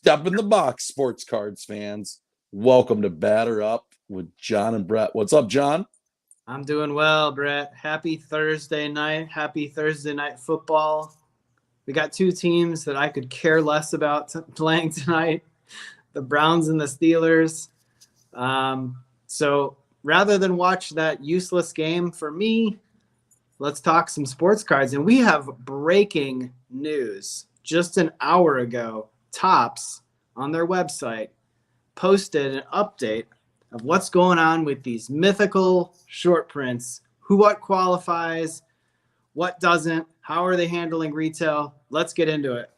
Step in the box, sports cards fans. Welcome to Batter Up with John and Brett. What's up, John? I'm doing well, Brett. Happy Thursday night. Happy Thursday night football. We got two teams that I could care less about playing tonight, the Browns and the Steelers. So rather than watch that useless game for me, let's talk some sports cards. And we have breaking news. Just an hour ago, Topps on their website posted an update of what's going on with these mythical short prints, what qualifies, what doesn't, how are they handling retail. Let's get into it.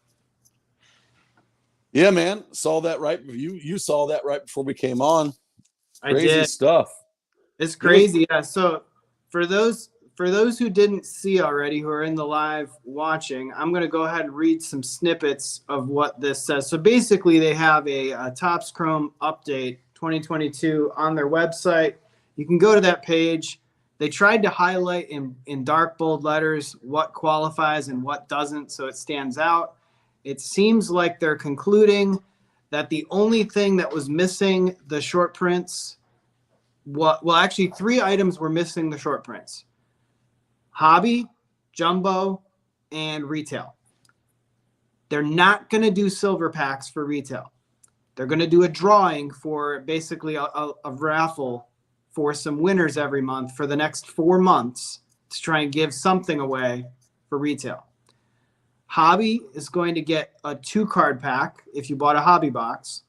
Yeah, man. Saw that right. You saw that right before we came on. Crazy I did. stuff. It's crazy. Yeah. So for those who didn't see already, who are in the live watching, I'm going to go ahead and read some snippets of what this says. So basically, they have a Topps Chrome update 2022 on their website. You can go to that page. They tried to highlight in dark, bold letters what qualifies and what doesn't, so it stands out. It seems like they're concluding that the only thing that was missing the short prints, actually 3 items were missing the short prints: hobby, jumbo, and retail. They're not going to do silver packs for retail. They're going to do a drawing for basically a raffle for some winners every month for the next 4 months to try and give something away for retail. Hobby is going to get a 2-card pack if you bought a hobby box,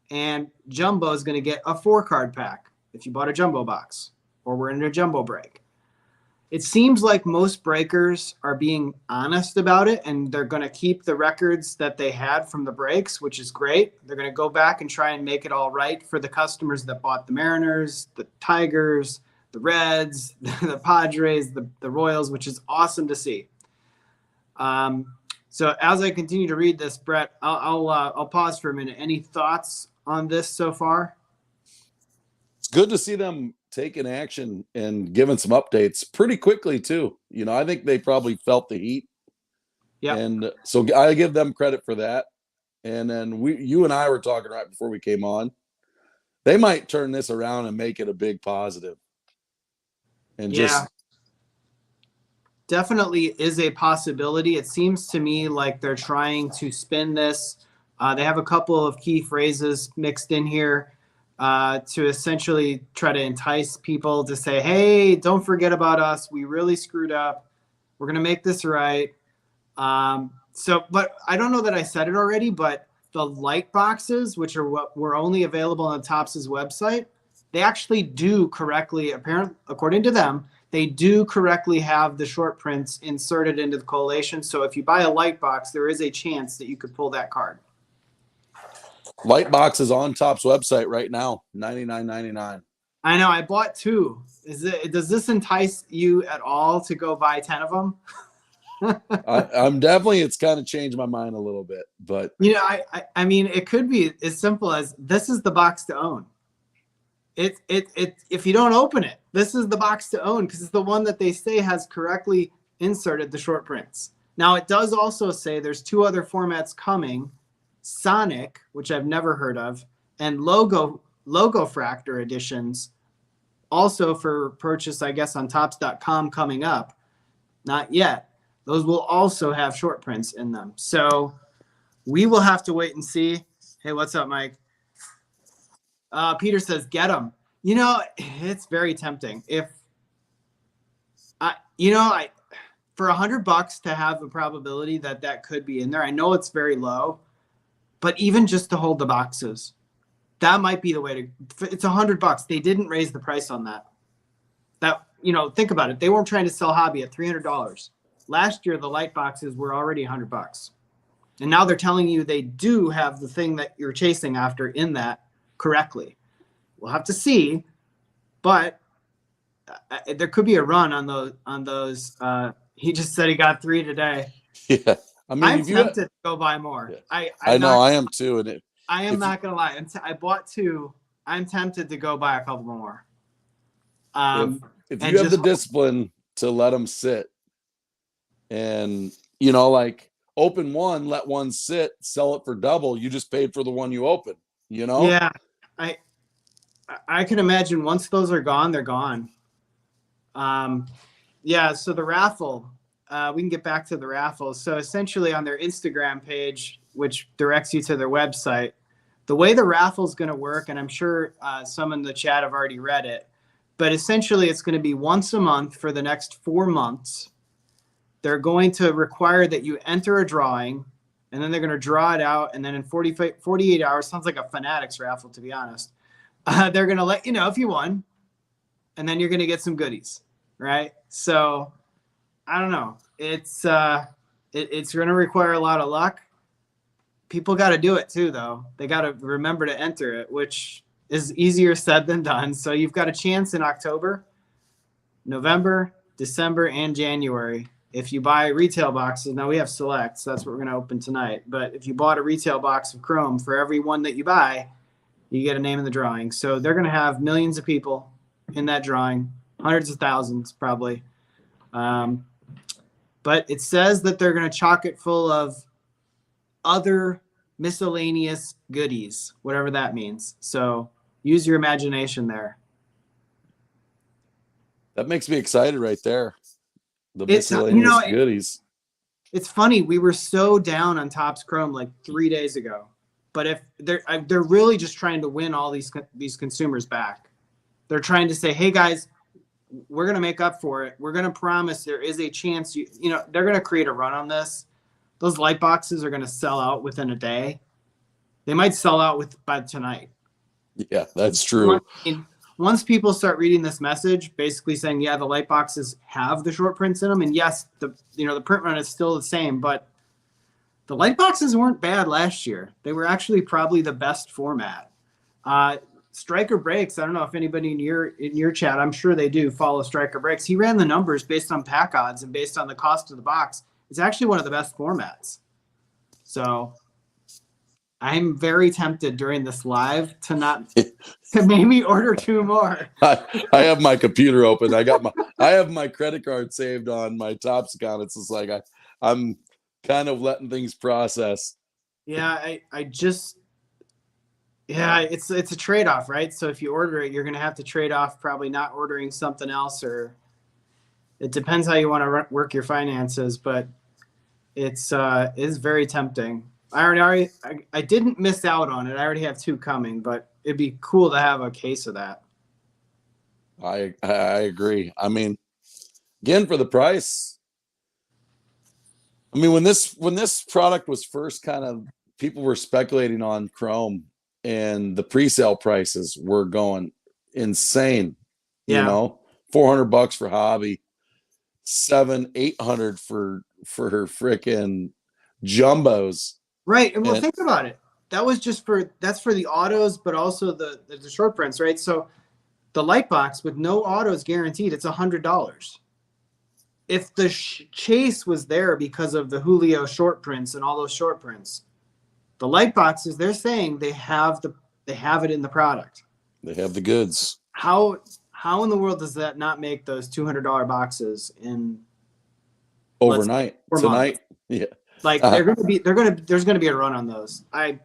and jumbo is going to get a 4-card pack if you bought a jumbo box, or we're in a jumbo break. It seems like most breakers are being honest about it, and they're going to keep the records that they had from the breaks, which is great. They're going to go back and try and make it all right for the customers that bought the Mariners, the Tigers, the Reds, the Padres, the Royals, which is awesome to see. So as I continue to read this, Brett, I'll pause for a minute. Any thoughts on this so far? It's good to see them taking action and giving some updates pretty quickly too. You know, I think they probably felt the heat. Yeah. And so I give them credit for that. And then you and I were talking right before we came on. They might turn this around and make it a big positive. And just definitely is a possibility. It seems to me like they're trying to spin this. They have a couple of key phrases mixed in here to essentially try to entice people to say, hey, don't forget about us. We really screwed up. We're going to make this right. But I don't know that I said it already, but the light boxes, which are what were only available on Topps' website, they actually do correctly, apparently, according to them, they do correctly have the short prints inserted into the collation. So if you buy a light box, there is a chance that you could pull that card. Light box is on Topps website right now, $99.99. I know. I bought 2. Does this entice you at all to go buy 10 of them? I'm definitely, it's kind of changed my mind a little bit, but you know, I mean, it could be as simple as this is the box to own. If you don't open it, this is the box to own because it's the one that they say has correctly inserted the short prints. Now it does also say there's 2 other formats coming: Sonic, which I've never heard of, and Logo Fractor editions, also for purchase, I guess, on Topps.com coming up. Not yet. Those will also have short prints in them. So we will have to wait and see. Hey, what's up, Mike? Peter says, get them. You know, it's very tempting. For $100 to have the probability that could be in there, I know it's very low, but even just to hold the boxes, that might be the way to. It's $100. They didn't raise the price on that. Think about it. They weren't trying to sell hobby at $300. Last year, the light boxes were already $100. And now they're telling you they do have the thing that you're chasing after in that correctly. We'll have to see, but there could be a run on those. He just said he got 3 today. Yeah. I mean, I'm tempted to go buy more. Yeah. I know I am too. And I am not going to lie. I bought 2. I'm tempted to go buy a couple more. If you have the discipline to let them sit and, open one, let one sit, sell it for double. You just paid for the one you open, you know? Yeah. I can imagine once those are gone, they're gone. Yeah. So the raffle, we can get back to the raffle. So essentially on their Instagram page, which directs you to their website, the way the raffle is going to work, and I'm sure some in the chat have already read it, but essentially it's going to be once a month for the next 4 months. They're going to require that you enter a drawing, and then they're going to draw it out. And then in 48 hours, sounds like a Fanatics raffle, to be honest. They're going to let you know if you won, and then you're going to get some goodies, right? So I don't know. It's going to require a lot of luck. People got to do it too, though. They got to remember to enter it, which is easier said than done. So you've got a chance in October, November, December, and January. If you buy retail boxes, now we have select, so that's what we're going to open tonight. But if you bought a retail box of Chrome, for every one that you buy, you get a name in the drawing. So they're going to have millions of people in that drawing, hundreds of thousands probably. But it says that they're going to chock it full of other miscellaneous goodies, whatever that means. So use your imagination there. That makes me excited right there. The miscellaneous goodies. It's funny. We were so down on Topps Chrome like 3 days ago, but if they're really just trying to win all these consumers back. They're trying to say, hey guys, we're going to make up for it. We're going to promise there is a chance they're going to create a run on this. Those light boxes are going to sell out within a day. They might sell out by tonight. Yeah, that's true. Once people start reading this message, basically saying, yeah, the light boxes have the short prints in them. And yes, the print run is still the same, but the light boxes weren't bad last year. They were actually probably the best format. Striker Breaks, I don't know if anybody in your chat, I'm sure they do follow Striker Breaks. He ran the numbers based on pack odds and based on the cost of the box. It's actually one of the best formats. So I'm very tempted during this live to maybe order 2 more. I have my computer open. I have my credit card saved on my Topps account. It's just like I'm kind of letting things process. Yeah, it's a trade-off, right? So if you order it, you're going to have to trade off probably not ordering something else, or it depends how you want to work your finances, but it is very tempting. I didn't miss out on it. I already have 2 coming, but it'd be cool to have a case of that. I agree. I mean, again, for the price. I mean, when this product was first people were speculating on Chrome, and the pre-sale prices were going insane. Yeah. $400 for hobby, $700-800 for freaking jumbos. Right. And think about it. That's for the autos, but also the short prints, right? So the light box with no autos guaranteed, it's $100. If the chase was there because of the Julio short prints and all those short prints, the light boxes, they're saying they have it in the product. They have the goods. How in the world does that not make those $200 boxes in overnight tonight? Months? Yeah. Like there's gonna be a run on those. I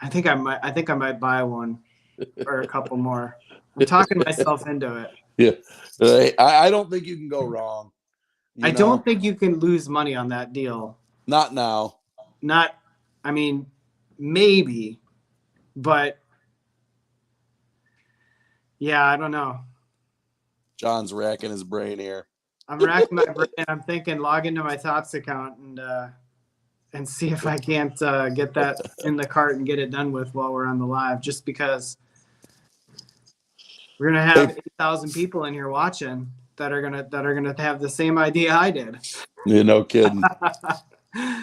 think I might buy one or a couple more. I'm talking myself into it. Yeah. I don't think you can go wrong. I don't think you can lose money on that deal. Not now. Maybe, but yeah, I don't know. John's racking his brain here. I'm racking my brain. I'm thinking log into my Topps account and see if I can't get that in the cart and get it done with while we're on the live, just because we're gonna have 8,000 people in here watching that are gonna have the same idea I did. Yeah, no kidding.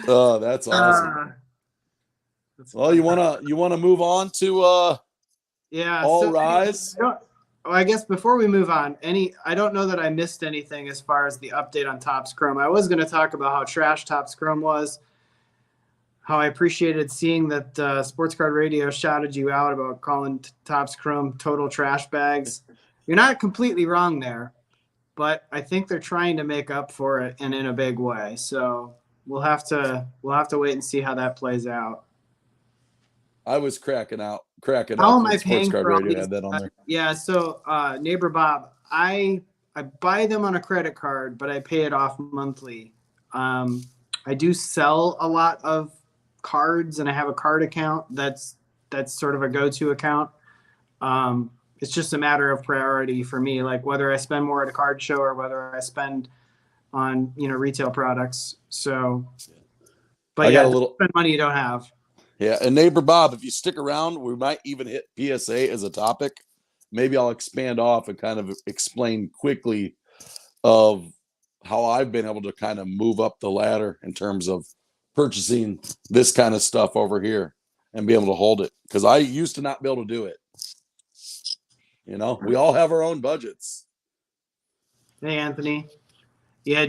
Oh, that's awesome. Well, you wanna move on to All Rise? I guess before we move on, I don't know that I missed anything as far as the update on Topps Chrome. I was going to talk about how trash Topps Chrome was, how I appreciated seeing that Sports Card Radio shouted you out about calling Topps Chrome total trash bags. You're not completely wrong there, but I think they're trying to make up for it and in a big way. So we'll have to wait and see how that plays out. I was cracking How up am when I Sports paying Card for all Radio these? had that on there. Yeah, so neighbor Bob, I buy them on a credit card, but I pay it off monthly. I do sell a lot of cards, and I have a card account that's sort of a go-to account. It's just a matter of priority for me, like whether I spend more at a card show or whether I spend on retail products. So, but I got yeah, a don't little spend money you don't have. Yeah, and neighbor Bob, if you stick around, we might even hit PSA as a topic. Maybe I'll expand off and kind of explain quickly of how I've been able to kind of move up the ladder in terms of purchasing this kind of stuff over here and be able to hold it, because I used to not be able to do it. We all have our own budgets. Hey, Anthony. Yeah,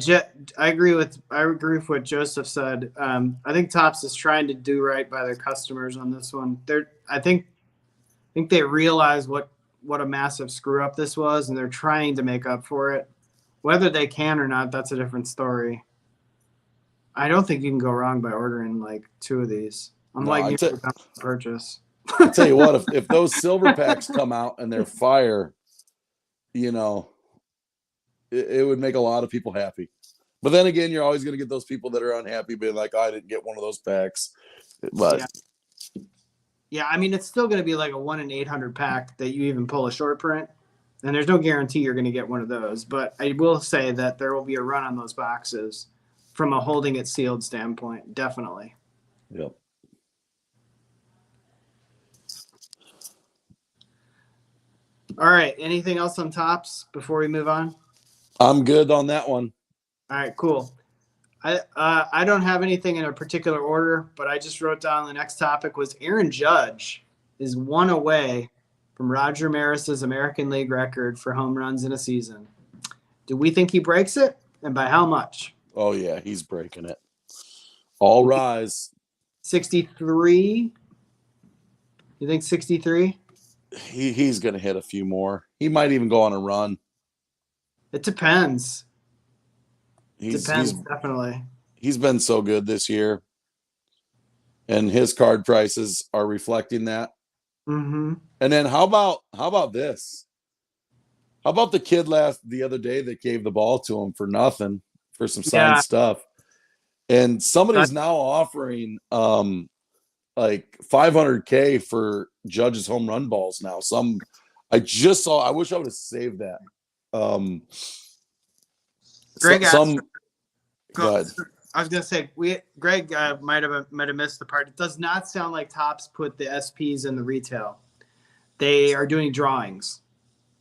I agree with what Joseph said. I think Topps is trying to do right by their customers on this one. I think they realize what a massive screw up this was, and they're trying to make up for it. Whether they can or not, that's a different story. I don't think you can go wrong by ordering like 2 of these. I'm like purchase. I tell you what, if those silver packs come out and they're fire, it would make a lot of people happy. But then again, you're always going to get those people that are unhappy being like, I didn't get one of those packs. But yeah, I mean, it's still going to be like a 1 in 800 pack that you even pull a short print. And there's no guarantee you're going to get one of those. But I will say that there will be a run on those boxes from a holding it sealed standpoint. Definitely. Yep. All right. Anything else on Topps before we move on? I'm good on that one. All right, cool. I don't have anything in a particular order, but I just wrote down the next topic was Aaron Judge is 1 away from Roger Maris's American League record for home runs in a season. Do we think he breaks it, and by how much? Oh yeah, he's breaking it. All rise. 63. You think 63? He's going to hit a few more. He might even go on a run. It depends. Depends, definitely. He's been so good this year, and his card prices are reflecting that. Mm-hmm. And then how about this? How about the kid the other day that gave the ball to him for nothing for some signed stuff, and somebody's now offering like $500K for Judge's home run balls now. I just saw. I wish I would have saved that. Greg Go ahead. I was gonna say Greg might have missed the part. It does not sound like Topps put the SPs in the retail. They are doing drawings,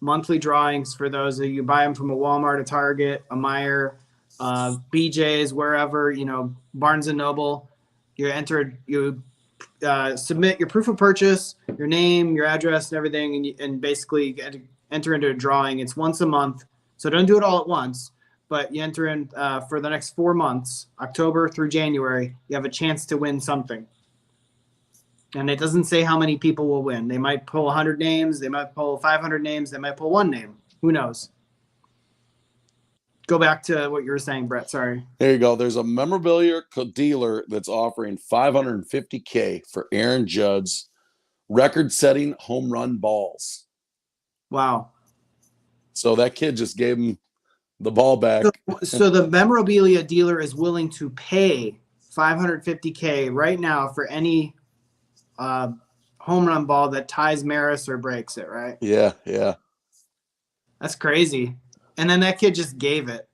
monthly drawings for those of you buy them from a Walmart, a Target, a Meijer, BJ's, wherever, Barnes and Noble. You submit your proof of purchase, your name, your address, and everything, and basically enter into a drawing. It's once a month, so don't do it all at once. But you enter in for the next 4 months, October through January, you have a chance to win something. And it doesn't say how many people will win. They might pull 100 names. They might pull 500 names. They might pull 1 name. Who knows? Go back to what you were saying, Brett. Sorry. There you go. There's a memorabilia dealer that's offering $550K for Aaron Judge's record-setting home run balls. Wow. So that kid just gave him the ball back. So the memorabilia dealer is willing to pay $550K right now for any home run ball that ties Maris or breaks it, right? Yeah. That's crazy. And then that kid just gave it.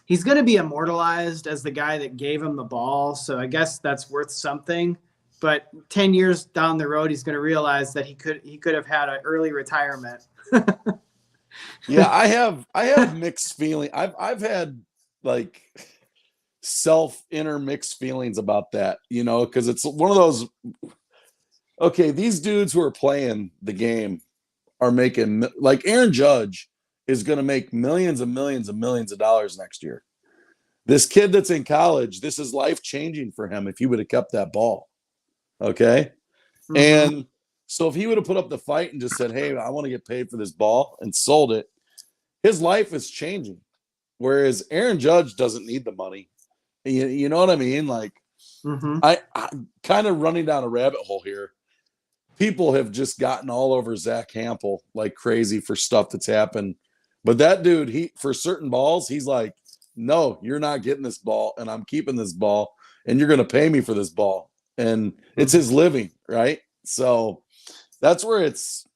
He's going to be immortalized as the guy that gave him the ball. So I guess that's worth something. But 10 years down the road, he's going to realize that he could have had an early retirement. Yeah, I have mixed feeling. I've had like intermixed feelings about that, because it's one of those. Okay, these dudes who are playing the game are making, like, Aaron Judge is going to make millions and millions and millions of dollars next year. This kid that's in college, this is life changing for him if he would have kept that ball. Okay. Mm-hmm. And So if he would have put up the fight and just said, "Hey, I want to get paid for this ball," and sold it, his life is changing. Whereas Aaron Judge doesn't need the money. You know what I mean? Like, I'm kind of running down a rabbit hole here. People have just gotten all over Zach Hampel like crazy for stuff that's happened. But that dude, he for certain balls, he's like, "No, you're not getting this ball, and I'm keeping this ball, and you're going to pay me for this ball." And it's his living, right? So that's where it's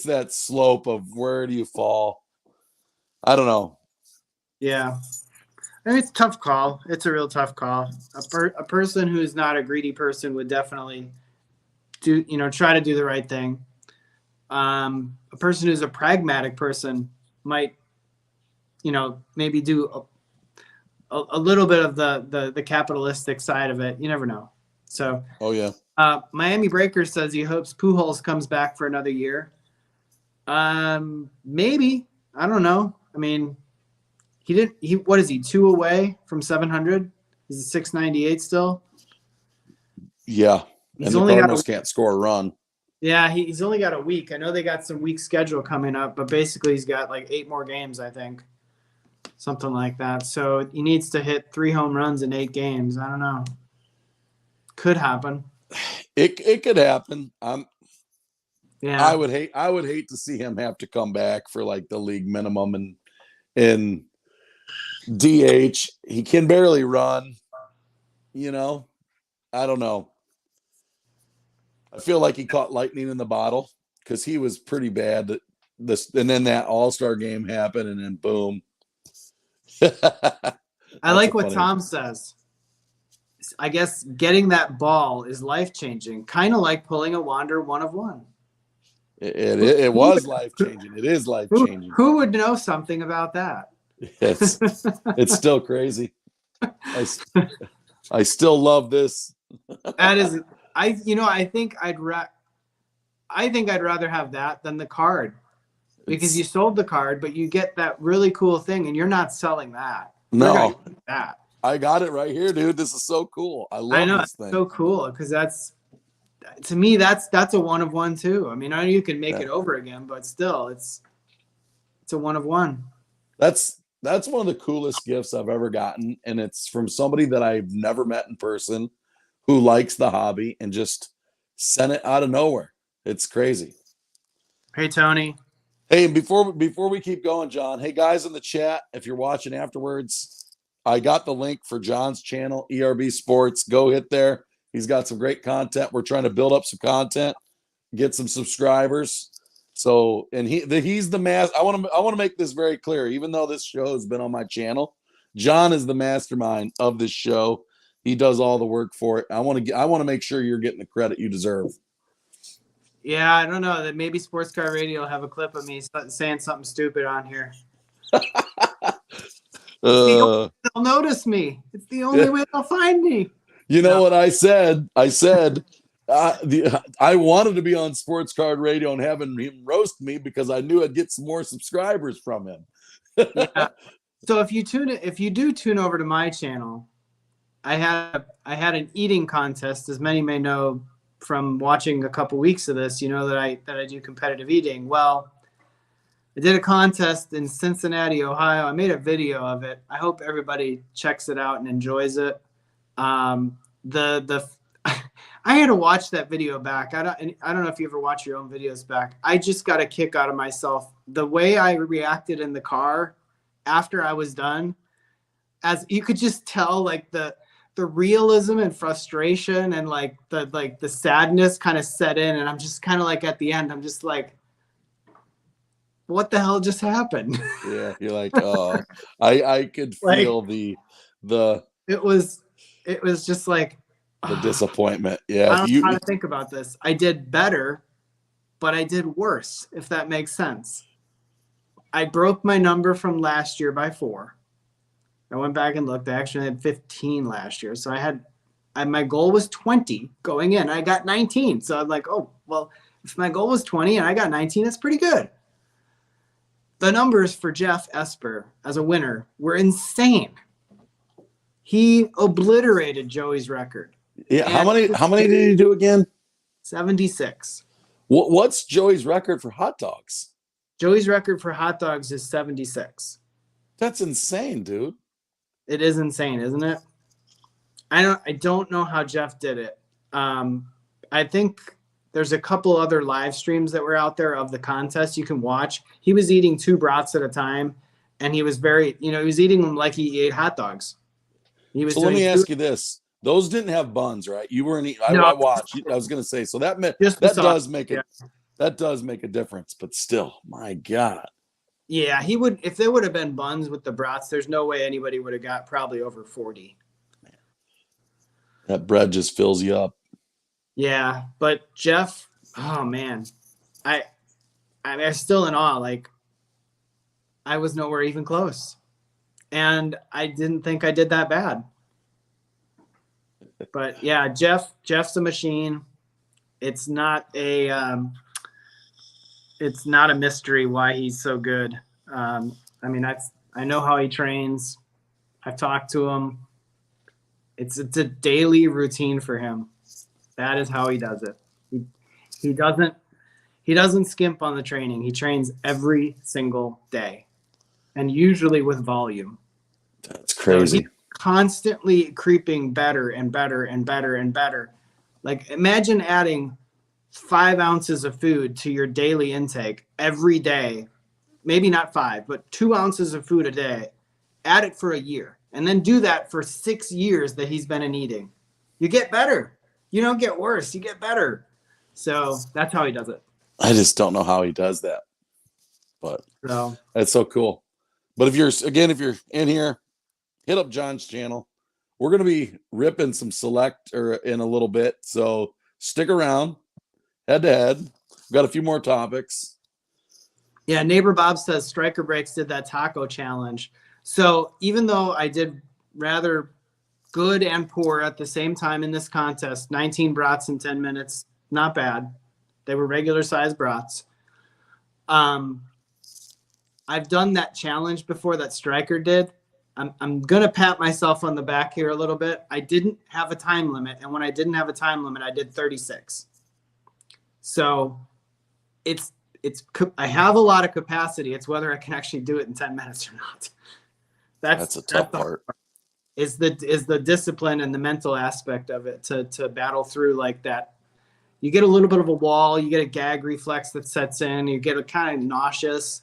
that slope of where do you fall? I don't know. Yeah. It's a tough call. It's a real tough call. A person who's not a greedy person would definitely try to do the right thing. A person who's a pragmatic person might, maybe do a little bit of the capitalistic side of it. You never know. So, oh yeah. Miami Breakers says he hopes Pujols comes back for another year. Maybe. I don't know. I mean, what is he, 2 away from 700? Is it 698 still? Yeah. And the Cardinals can't score a run. Yeah, he's only got a week. I know they got some week schedule coming up, but basically he's got like 8 more games, I think. Something like that. So he needs to hit 3 home runs in 8 games. I don't know. Could happen. It could happen. Yeah. I would hate to see him have to come back for like the league minimum and DH. He can barely run. I don't know. I feel like he caught lightning in the bottle because he was pretty bad. And then that All-Star game happened, and then boom. I like what Tom says. I guess getting that ball is life-changing, kind of like pulling a Wander 1-of-1. It was life-changing. It is life-changing. Who would know something about that? It's still crazy. I still love this. That is, I think I'd rather have that than the card, because you sold the card, but you get that really cool thing, and you're not selling that. No, that. I got it right here, dude. This is so cool. I love this thing. It's so cool because to me that's a 1-of-1 too. I mean, I know you can make it over again, but still, it's a 1-of-1. That's one of the coolest gifts I've ever gotten, and it's from somebody that I've never met in person, who likes the hobby and just sent it out of nowhere. It's crazy. Hey, Tony. Hey, before we keep going, John, hey guys in the chat, if you're watching afterwards, I got the link for John's channel, ERB Sports. Go hit there. He's got some great content. We're trying to build up some content, get some subscribers. So, and he's the master. I want to make this very clear. Even though this show has been on my channel, John is the mastermind of this show. He does all the work for it. I want to make sure you're getting the credit you deserve. Yeah, I don't know. That maybe Sports Car Radio will have a clip of me saying something stupid on here. They'll notice me. It's the only way they'll find me. You know what I said? I said I wanted to be on Sports Card Radio and having him roast me because I knew I'd get some more subscribers from him. Yeah. So if you do tune over to my channel, I had an eating contest, as many may know from watching a couple weeks of this. You know that I do competitive eating. Well, I did a contest in Cincinnati, Ohio. I made a video of it. I hope everybody checks it out and enjoys it. I had to watch that video back. I don't know if you ever watch your own videos back. I just got a kick out of myself. The way I reacted in the car after I was done, as you could just tell, like the realism and frustration and like the sadness kind of set in, and I'm just kind of like at the end, I'm just like, what the hell just happened? Yeah, you're like, oh, I could feel like, it was just like the disappointment. Yeah, I don't know how to think about this. I did better, but I did worse, if that makes sense. I broke my number from last year by 4. I went back and looked. I actually had 15 last year. So my goal was 20 going in. I got 19. So I'm like, oh, well, if my goal was 20 and I got 19, that's pretty good. The numbers for Jeff Esper as a winner were insane. He obliterated Joey's record. Yeah. How many did he do again? 76. What's Joey's record for hot dogs? Joey's record for hot dogs is 76. That's insane, dude. It is insane, isn't it? I don't know how Jeff did it. I think there's a couple other live streams that were out there of the contest you can watch. He was eating 2 brats at a time, and he was he was eating them like he ate hot dogs. He was. So let me ask you this: those didn't have buns, right? You weren't eating. No. I watched. I was going to say, so that does make it. Yeah. That does make a difference, but still, my God. Yeah, he would. If there would have been buns with the brats, there's no way anybody would have got probably over 40. That bread just fills you up. Yeah, but Jeff, oh man, I'm still in awe. Like, I was nowhere even close, and I didn't think I did that bad. But yeah, Jeff's a machine. It's not a mystery why he's so good. I mean, I know how he trains. I've talked to him. It's a daily routine for him. That is how he does it. He doesn't skimp on the training. He trains every single day, and usually with volume. That's crazy. So he's constantly creeping better and better and better and better. Like, imagine adding 5 ounces of food to your daily intake every day. Maybe not 5, but 2 ounces of food a day. Add it for a year, and then do that for 6 years that he's been eating. You get better. You don't get worse. You get better. So that's how he does it. I just don't know how he does that, but so that's so cool. But if you're in here, hit up John's channel. We're going to be ripping some select in a little bit. So stick around. Head to head. We've got a few more topics. Yeah. Neighbor Bob says Striker Breaks did that taco challenge. So even though I did rather good and poor at the same time in this contest, 19 brats in 10 minutes, not bad. They were regular size brats. I've done that challenge before that Striker did. I'm going to pat myself on the back here a little bit. I didn't have a time limit. And when I didn't have a time limit, I did 36. So I have a lot of capacity. It's whether I can actually do it in 10 minutes or not. That's a tough part. Is the discipline and the mental aspect of it to battle through like that. You get a little bit of a wall, you get a gag reflex that sets in, you get a kind of nauseous,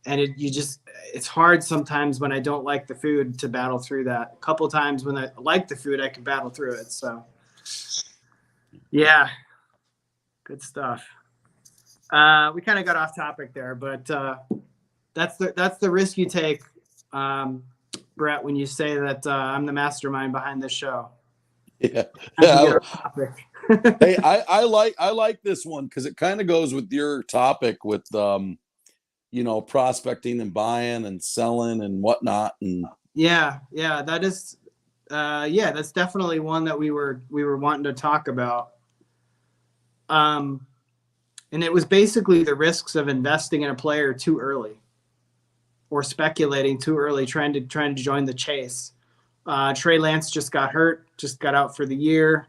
and it's hard sometimes when I don't like the food to battle through that. A couple of times when I like the food, I can battle through it. So yeah, good stuff. We kind of got off topic there, but that's the risk you take, Brett, when you say that I'm the mastermind behind this show. Yeah. Hey, I like this one because it kind of goes with your topic with prospecting and buying and selling and whatnot. And that is that's definitely one that we were wanting to talk about. And it was basically the risks of investing in a player too early or speculating too early, trying to join the chase. Trey Lance just got hurt, just got out for the year.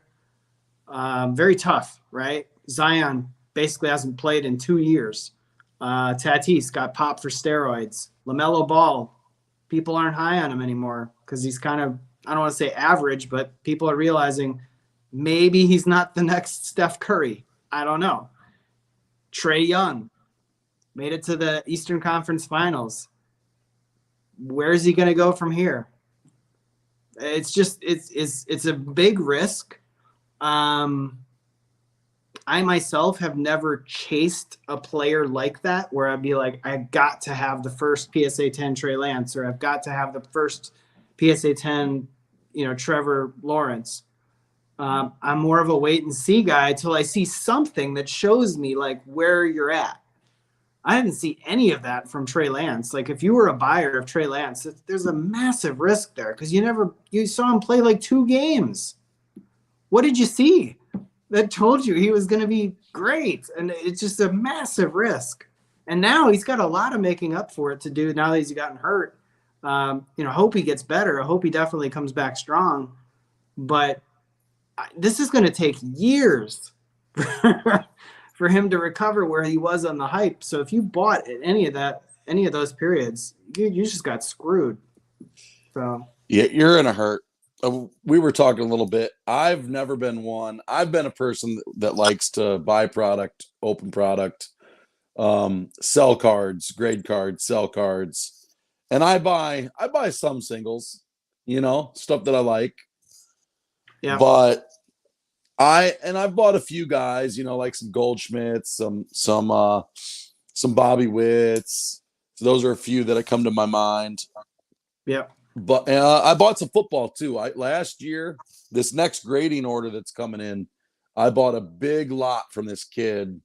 Very tough, right? Zion basically hasn't played in 2 years. Tatis got popped for steroids. LaMelo Ball, people aren't high on him anymore because he's kind of, I don't want to say average, but people are realizing maybe he's not the next Steph Curry. I don't know. Trae Young made it to the Eastern Conference Finals. Where is he going to go from here? It's a big risk. I myself have never chased a player like that where I'd be like, I've got to have the first PSA 10 Trey Lance, or I've got to have the first PSA 10, Trevor Lawrence. I'm more of a wait and see guy until I see something that shows me like where you're at. I didn't see any of that from Trey Lance. Like if you were a buyer of Trey Lance, there's a massive risk there because you saw him play like 2 games. What did you see that told you he was going to be great? And it's just a massive risk. And now he's got a lot of making up for it to do now that he's gotten hurt. Hope he gets better. I hope he definitely comes back strong. But this is going to take years for for him to recover where he was on the hype. So if you bought at any of those periods, you just got screwed. So yeah, you're in a hurt. We were talking a little bit. I've never been one. I've been a person that likes to buy product, open product, sell cards, grade cards, sell cards, and I buy some singles, stuff that I like. yeah, But I've bought a few guys, like some Goldschmidts, some Bobby Witts. So those are a few that come to my mind. yeah. But I bought some football too. Last year, this next grading order that's coming in, I bought a big lot from this kid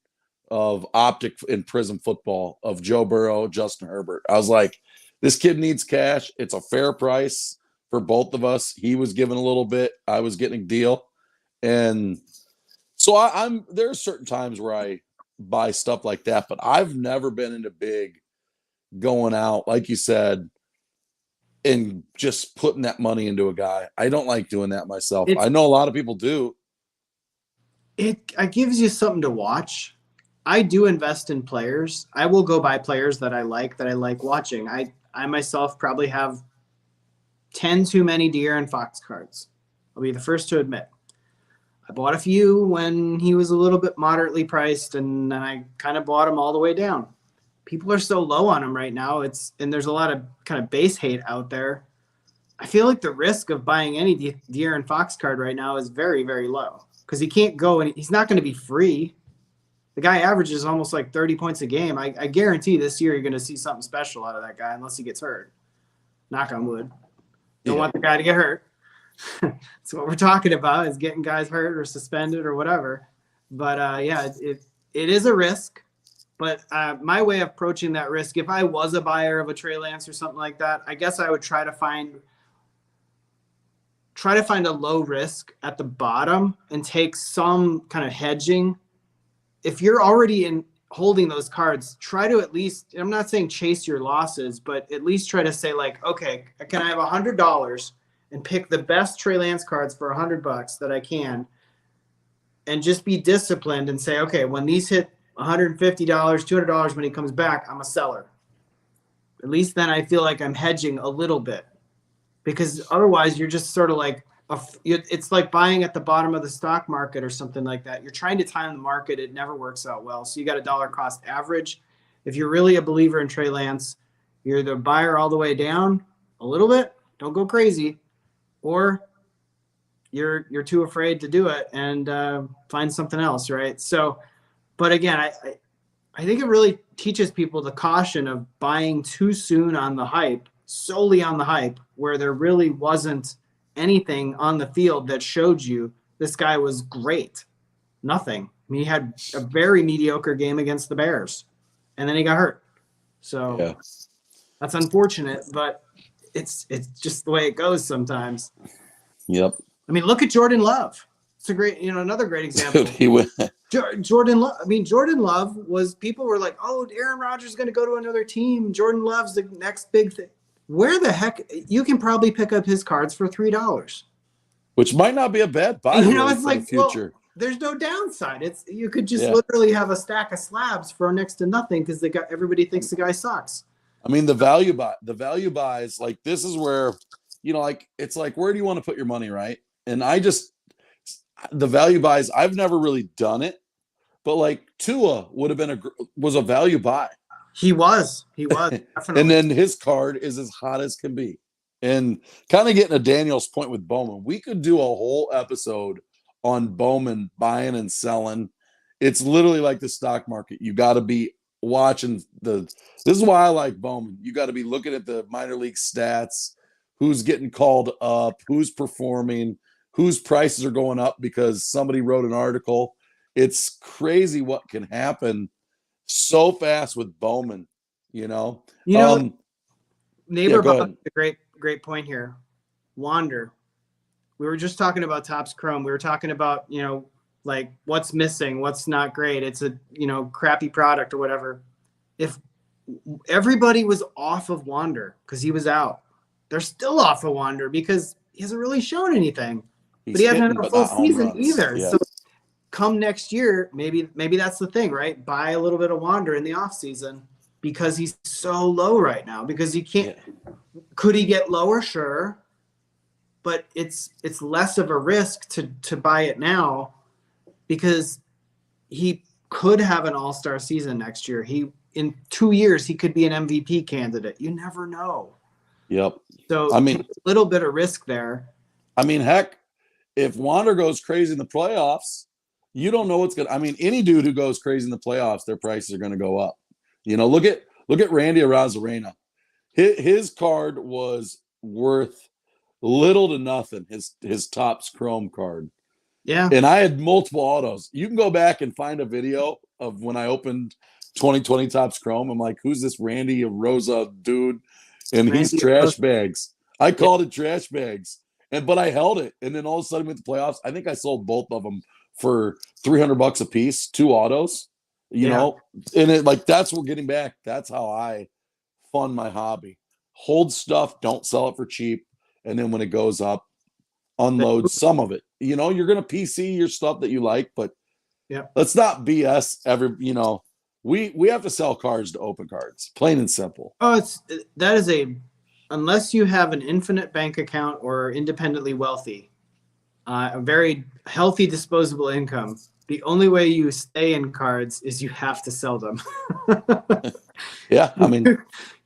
of Optic and Prism football of Joe Burrow, Justin Herbert. I was like, this kid needs cash. It's a fair price for both of us. He was giving a little bit. I was getting a deal. And so there are certain times where I buy stuff like that, but I've never been into big going out, like you said, and just putting that money into a guy. I don't like doing that myself. I know a lot of people do. It gives you something to watch. I do invest in players. I will go buy players that I like watching. I myself probably have 10 too many De'Aaron Fox cards. I'll be the first to admit. I bought a few when he was a little bit moderately priced, and then I kind of bought him all the way down. People are so low on him right now. And there's a lot of kind of base hate out there. I feel like the risk of buying any De'Aaron Fox card right now is very, very low because he can't go and he's not going to be free. The guy averages almost like 30 points a game. I guarantee this year you're going to see something special out of that guy unless he gets hurt. Knock on wood. Don't want the guy to get hurt. That's what we're talking about, is getting guys hurt or suspended or whatever. But it is a risk. But my way of approaching that risk, if I was a buyer of a Trey Lance or something like that, I guess I would try to find a low risk at the bottom and take some kind of hedging. If you're already in holding those cards, try to at least, I'm not saying chase your losses, but at least try to say like, okay, can I have $100 and pick the best Trey Lance cards for $100 that I can, and just be disciplined and say, okay, when these hit $150, $200 when he comes back, I'm a seller. At least then I feel like I'm hedging a little bit, because otherwise you're just sort of like, it's like buying at the bottom of the stock market or something like that. You're trying to time the market. It never works out well. So you got a dollar cost average. If you're really a believer in Trey Lance, you're the buyer all the way down a little bit. Don't go crazy. Or you're too afraid to do it and find something else, right? So, but again, I think it really teaches people the caution of buying too soon on the hype, solely on the hype, where there really wasn't anything on the field that showed you this guy was great. Nothing. I mean, he had a very mediocre game against the Bears, and then he got hurt. So that's unfortunate, but it's just the way it goes sometimes. Yep. I mean, look at Jordan Love. It's a great, another great example. Dude, he went. Jordan Love. I mean, Jordan Love was, people were like, oh, Aaron Rodgers is going to go to another team. Jordan Love's the next big thing. Where the heck, you can probably pick up his cards for $3, which might not be a bad buy. It's like, the future. Well, there's no downside. You could just literally have a stack of slabs for next to nothing because everybody thinks the guy sucks. I mean, the value buys, like, this is where, like, it's like, where do you want to put your money, right? And the value buys, I've never really done it, but like Tua was a value buy. He was definitely. And then his card is as hot as can be. And kind of getting to Daniel's point with Bowman, we could do a whole episode on Bowman buying and selling. It's literally like the stock market. You got to be watching this is why I like Bowman. You got to be looking at the minor league stats, who's getting called up, who's performing, whose prices are going up because somebody wrote an article. It's crazy what can happen so fast with Bowman, Neighbor brought up a great point here. Wander. We were just talking about Topps Chrome. We were talking about, like what's missing, what's not great. It's a, crappy product or whatever. If everybody was off of Wander because he was out, they're still off of Wander because he hasn't really shown anything. But he hasn't had a full season either. Yeah. So come next year, maybe that's the thing, right? Buy a little bit of Wander in the off season because he's so low right now. Because he can't. Yeah. Could he get lower? Sure, but it's less of a risk to buy it now because he could have an all-star season next year. In 2 years he could be an MVP candidate. You never know. Yep. So I mean, a little bit of risk there. I mean, heck, if Wander goes crazy in the playoffs, you don't know what's going to, I mean, any dude who goes crazy in the playoffs, their prices are going to go up. You know, look at Randy Arozarena. His card was worth little to nothing. His Topps Chrome card. Yeah. And I had multiple autos. You can go back and find a video of when I opened 2020 Topps Chrome. I'm like, who's this Randy Rosa dude? And he's trash bags. I called it trash bags. But I held it. And then all of a sudden with the playoffs, I think I sold both of them for $300 a piece, 2 autos, you know, and that's what we're getting back. That's how I fund my hobby. Hold stuff, don't sell it for cheap. And then when it goes up, unload some of it. You know, you're going to PC your stuff that you like, but let's not BS we have to sell cards to open cards, plain and simple. Oh, unless you have an infinite bank account or independently wealthy, a very healthy disposable income, the only way you stay in cards is you have to sell them. Yeah, I mean,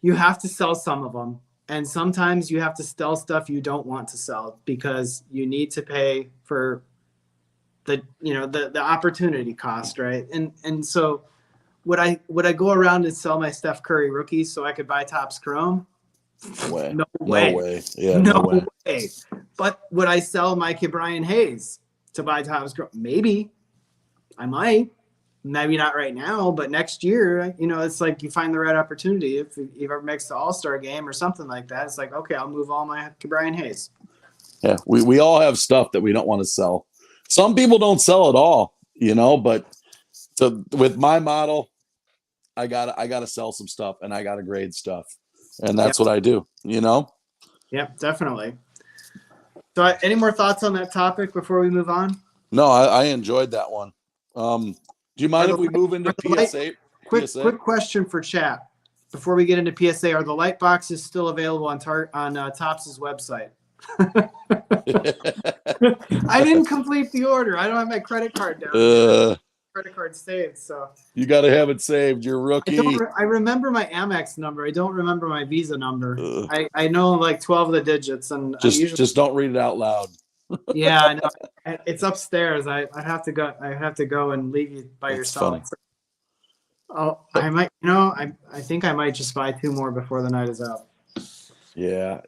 you have to sell some of them. And sometimes you have to sell stuff you don't want to sell because you need to pay for the opportunity cost, right? And so would I go around and sell my Steph Curry rookies so I could buy Topps Chrome? No way. No way. No way. Yeah, no way. But would I sell my Brian Hayes to buy Topps Chrome? Maybe. I might. Maybe not right now, but next year, it's like you find the right opportunity. If he ever makes the All-Star game or something like that, it's like, okay, I'll move all my Brian Hayes. Yeah, we all have stuff that we don't want to sell. Some people don't sell at all, but with my model, I gotta sell some stuff and I gotta grade stuff. And that's what I do, Yep, definitely. So any more thoughts on that topic before we move on? No, I enjoyed that one. Do you mind if we move into PSA? Quick question for chat before we get into PSA. Are the light boxes still available on Topps' website? I didn't complete the order. I don't have my credit card down. Credit card saved, so you got to have it saved. You're a rookie. I remember my Amex number. I don't remember my Visa number. I know like 12 of the digits, and just don't read it out loud. Yeah, I know. It's upstairs. I have to go. I have to go and leave you by yourself. Oh, I might. I think I might just buy 2 more before the night is out. Yeah.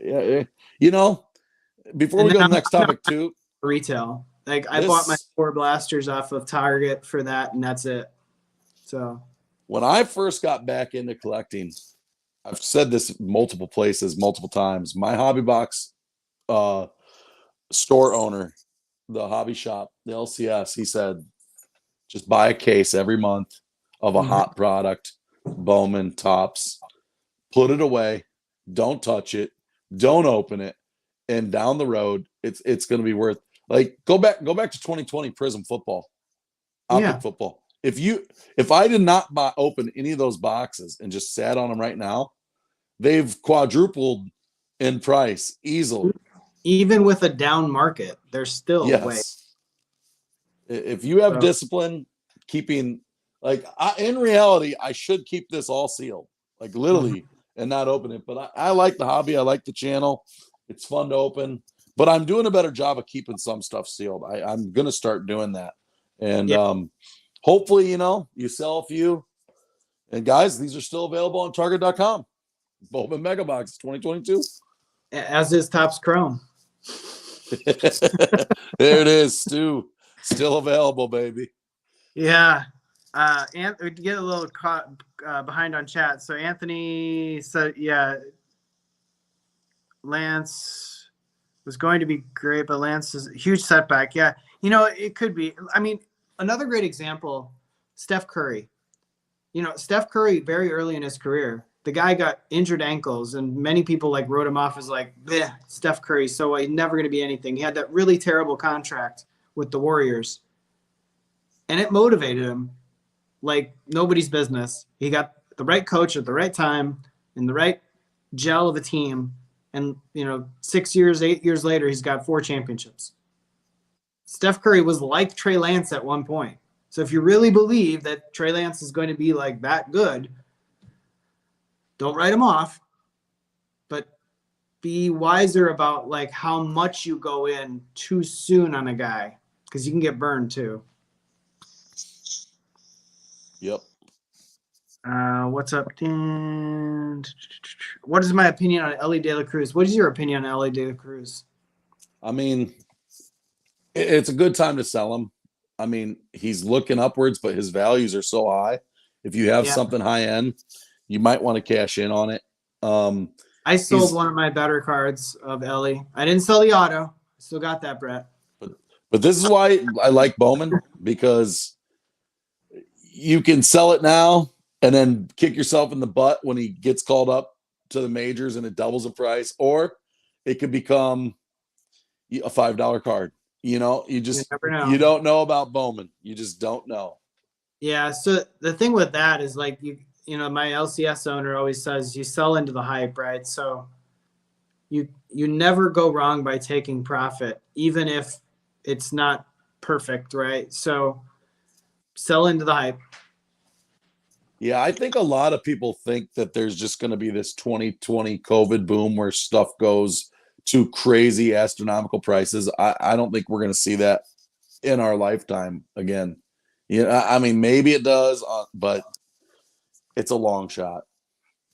Before we go to the next topic too. Retail. Like I bought my 4 blasters off of Target for that, and that's it. So when I first got back into collecting, I've said this multiple places, multiple times. My hobby box store owner, the hobby shop, the LCS, he said, just buy a case every month of a hot product, Bowman, Topps, put it away, don't touch it, don't open it, and down the road, it's going to be worth. Like go back to 2020 Prism football, optic football. If I did not open any of those boxes and just sat on them right now, they've quadrupled in price easily. Even with a down market, they're still way. If you have discipline, keeping in reality, I should keep this all sealed, like literally, and not open it. But I like the hobby. I like the channel. It's fun to open. But I'm doing a better job of keeping some stuff sealed. I'm going to start doing that. And hopefully, you sell a few. And guys, these are still available on Target.com. Bowman Mega Box 2022. As is Topps Chrome. There it is, Stu. Still available, baby. Yeah. We get a little caught behind on chat. So Anthony said, Lance was going to be great, but Lance is a huge setback. Yeah, it could be. I mean, another great example, Steph Curry. Steph Curry, very early in his career, the guy got injured ankles, and many people wrote him off as Steph Curry, so he's never going to be anything. He had that really terrible contract with the Warriors. and it motivated him like nobody's business. He got the right coach at the right time and the right gel of a team. And, 6 years, 8 years later, he's got 4 championships. Steph Curry was like Trey Lance at one point. So if you really believe that Trey Lance is going to be like that good, don't write him off, but be wiser about like how much you go in too soon on a guy, because you can get burned too. Yep. What's up, Dan? What is my opinion on Ellie De La Cruz? What is your opinion on Ellie De La Cruz? I mean, it's a good time to sell him. I mean, he's looking upwards, but his values are so high. If you have something high end, you might want to cash in on it. I sold one of my better cards of Ellie. I didn't sell the auto. Still got that, Brett. But this is why I like Bowman, because you can sell it now and then kick yourself in the butt when he gets called up to the majors and it doubles the price, or it could become a $5 card. You never know. You don't know about Bowman. You just don't know. Yeah. So the thing with that is like, my LCS owner always says you sell into the hype, right? So you never go wrong by taking profit, even if it's not perfect, right? So sell into the hype. Yeah, I think a lot of people think that there's just going to be this 2020 COVID boom where stuff goes to crazy astronomical prices. I don't think we're going to see that in our lifetime again. I mean, maybe it does, but it's a long shot.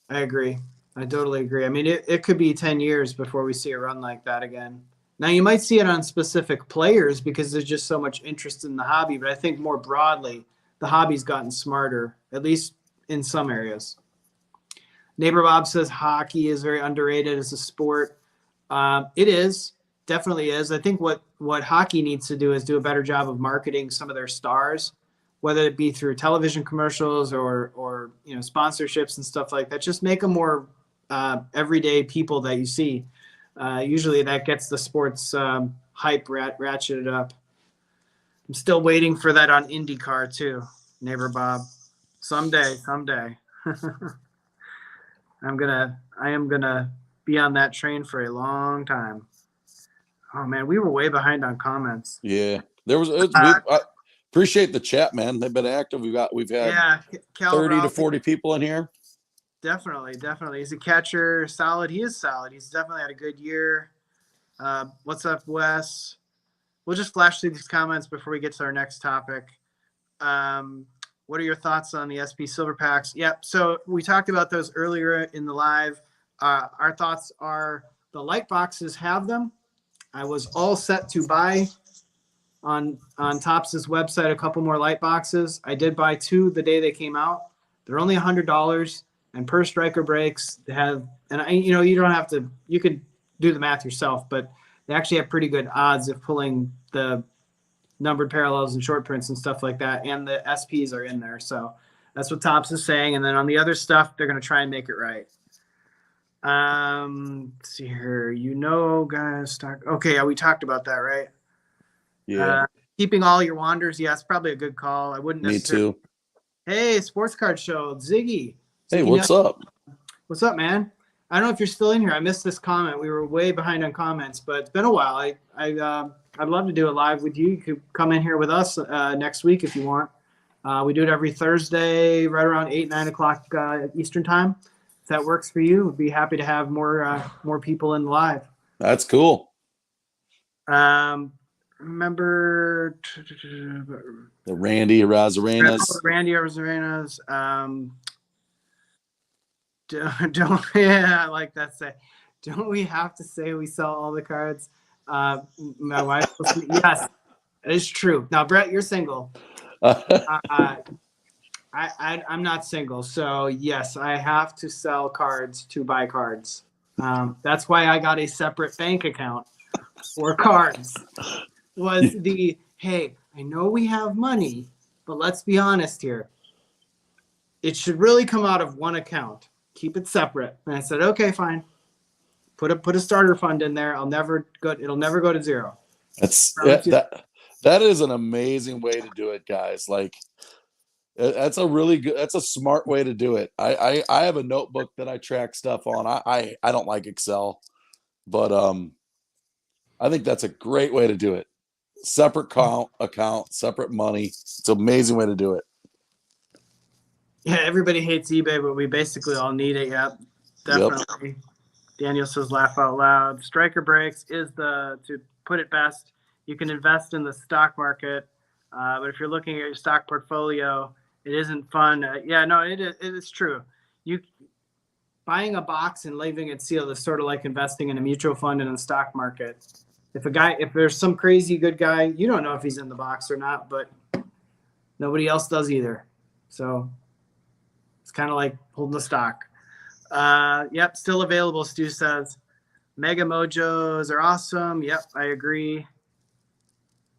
I agree. I totally agree. I mean, it could be 10 years before we see a run like that again. Now, you might see it on specific players because there's just so much interest in the hobby, but I think more broadly, the hobby's gotten smarter, at least in some areas. Neighbor Bob says hockey is very underrated as a sport. It is, definitely is. I think what hockey needs to do is do a better job of marketing some of their stars, whether it be through television commercials or sponsorships and stuff like that. Just make them more everyday people that you see. Usually that gets the sports hype ratcheted up. I'm still waiting for that on IndyCar too, Neighbor Bob. Someday. I am gonna be on that train for a long time. Oh man, we were way behind on comments. Yeah, I appreciate the chat, man. They've been active. We've had 30 to 40 people in here. Definitely. He's a catcher, solid. He is solid. He's definitely had a good year. What's up, Wes? We'll just flash through these comments before we get to our next topic. What are your thoughts on the SP Silver Packs? Yep. So we talked about those earlier in the live. Our thoughts are the light boxes have them. I was all set to buy on Topps' website a couple more light boxes. I did buy 2 the day they came out. They're only $100, and per striker breaks they have. And you don't have to. You can do the math yourself, but they actually have pretty good odds of pulling the numbered parallels and short prints and stuff like that, and the SPs are in there. So that's what Topps is saying. And then on the other stuff, they're going to try and make it right. Let's see here. Guys, okay, yeah, we talked about that, right? Yeah. Keeping all your wanders, yeah, it's probably a good call. I wouldn't necessarily. Me too. Hey, Sports Card Show, Ziggy. Hey, what's up? What's up, man? I don't know if you're still in here. I missed this comment. We were way behind on comments, but it's been a while. I'd love to do it live with you. You could come in here with us next week if you want. We do it every Thursday, right around 8, 9 o'clock Eastern time. If that works for you, we'd be happy to have more people in live. That's cool. Remember the Randy Arozarenas. Randy Arozarenas. Don't yeah, I like that say. Don't we have to say we sell all the cards? My wife, yes, it is true. Now, Brett, you're single. I'm not single, so yes, I have to sell cards to buy cards. That's why I got a separate bank account for cards. Was hey, I know we have money, but let's be honest here. It should really come out of one account. Keep it separate. And I said, okay, fine. Put a starter fund in there. It'll never go to zero. That is an amazing way to do it, guys. Like that's a really good, that's a smart way to do it. I have a notebook that I track stuff on. I don't like Excel, but I think that's a great way to do it. Separate account, separate money. It's an amazing way to do it. Yeah, everybody hates eBay, but we basically all need it. Yeah, definitely. Yep. Daniel says, laugh out loud. Striker Breaks is to put it best, you can invest in the stock market, but if you're looking at your stock portfolio, it isn't fun. It is true. You buying a box and leaving it sealed is sort of like investing in a mutual fund in the stock market. If there's some crazy good guy, you don't know if he's in the box or not, but nobody else does either. So it's kind of like holding the stock. Yep, still available, Stu says. Mega Mojos are awesome. Yep, I agree.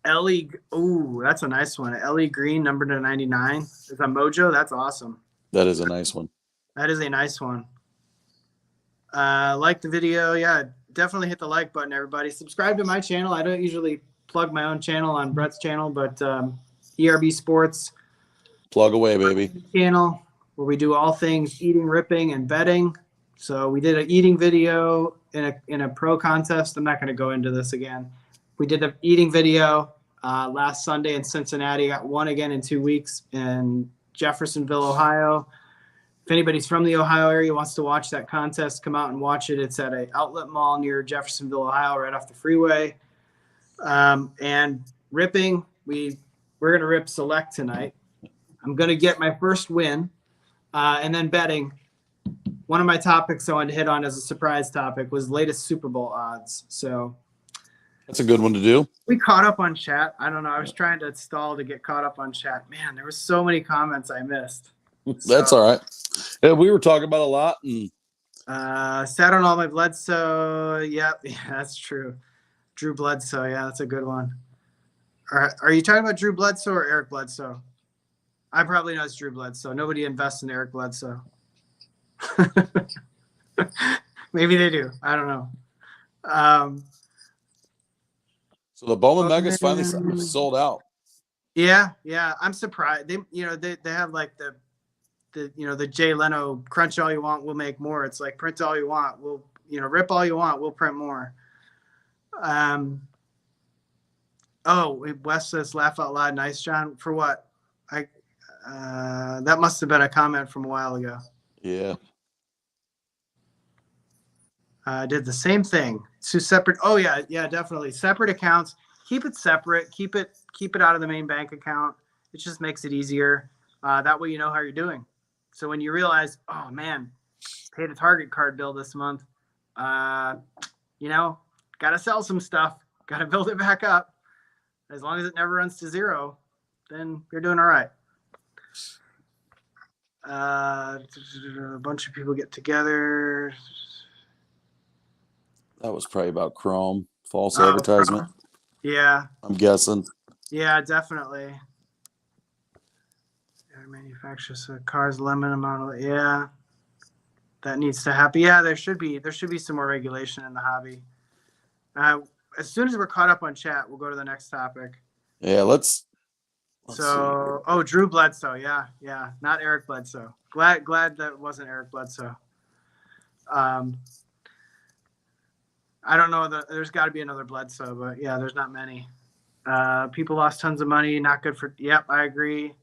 Ellie, ooh, that's a nice one. Ellie Green, number to 99. Is that Mojo? That's awesome. That is a nice one. That is a nice one. Like the video. Yeah, definitely hit the like button, everybody. Subscribe to my channel. I don't usually plug my own channel on Brett's channel, but ERB Sports. Plug away, baby. Channel where we do all things eating, ripping, and betting. So we did an eating video in a pro contest. I'm not going to go into this again. We did an eating video last Sunday in Cincinnati. Got one again in 2 weeks in Jeffersonville, Ohio. If anybody's from the Ohio area wants to watch that contest, come out and watch it. It's at an outlet mall near Jeffersonville, Ohio, right off the freeway. And ripping, we're going to rip Select tonight. I'm going to get my first win. And then betting, one of my topics I wanted to hit on as a surprise topic was latest Super Bowl odds. So that's a good one to do. We caught up on chat. I don't know. I was trying to stall to get caught up on chat. Man, there were so many comments I missed. That's all right. Yeah, we were talking about a lot. And sat on all my Bledsoe. Yep, yeah, that's true. Drew Bledsoe. Yeah, that's a good one. Are you talking about Drew Bledsoe or Eric Bledsoe? I probably know it's Drew Bledsoe. Nobody invests in Eric Bledsoe. Maybe they do. I don't know. So the Bowman Megas finally sold out. Yeah. I'm surprised. They have like the Jay Leno crunch all you want, we'll make more. It's like print all you want, we'll rip all you want, we'll print more. Wes says laugh out loud. Nice, John. For what? That must have been a comment from a while ago. Yeah. Did the same thing. Two separate. Oh yeah, definitely separate accounts. Keep it separate. Keep it out of the main bank account. It just makes it easier. That way you know how you're doing. So when you realize, oh man, paid a Target card bill this month. Got to sell some stuff. Got to build it back up. As long as it never runs to zero, then you're doing all right. A bunch of people get together. That was probably about Chrome. False advertisement. Yeah. I'm guessing. Yeah, definitely. Manufacturers cars limit amount of that needs to happen. Yeah, there should be some more regulation in the hobby. As soon as we're caught up on chat, we'll go to the next topic. Yeah, let's see. Drew Bledsoe. Yeah, not Eric Bledsoe. Glad that wasn't Eric Bledsoe. I don't know. There's got to be another Bledsoe, but yeah, there's not many. People lost tons of money. Not good for. Yep, I agree.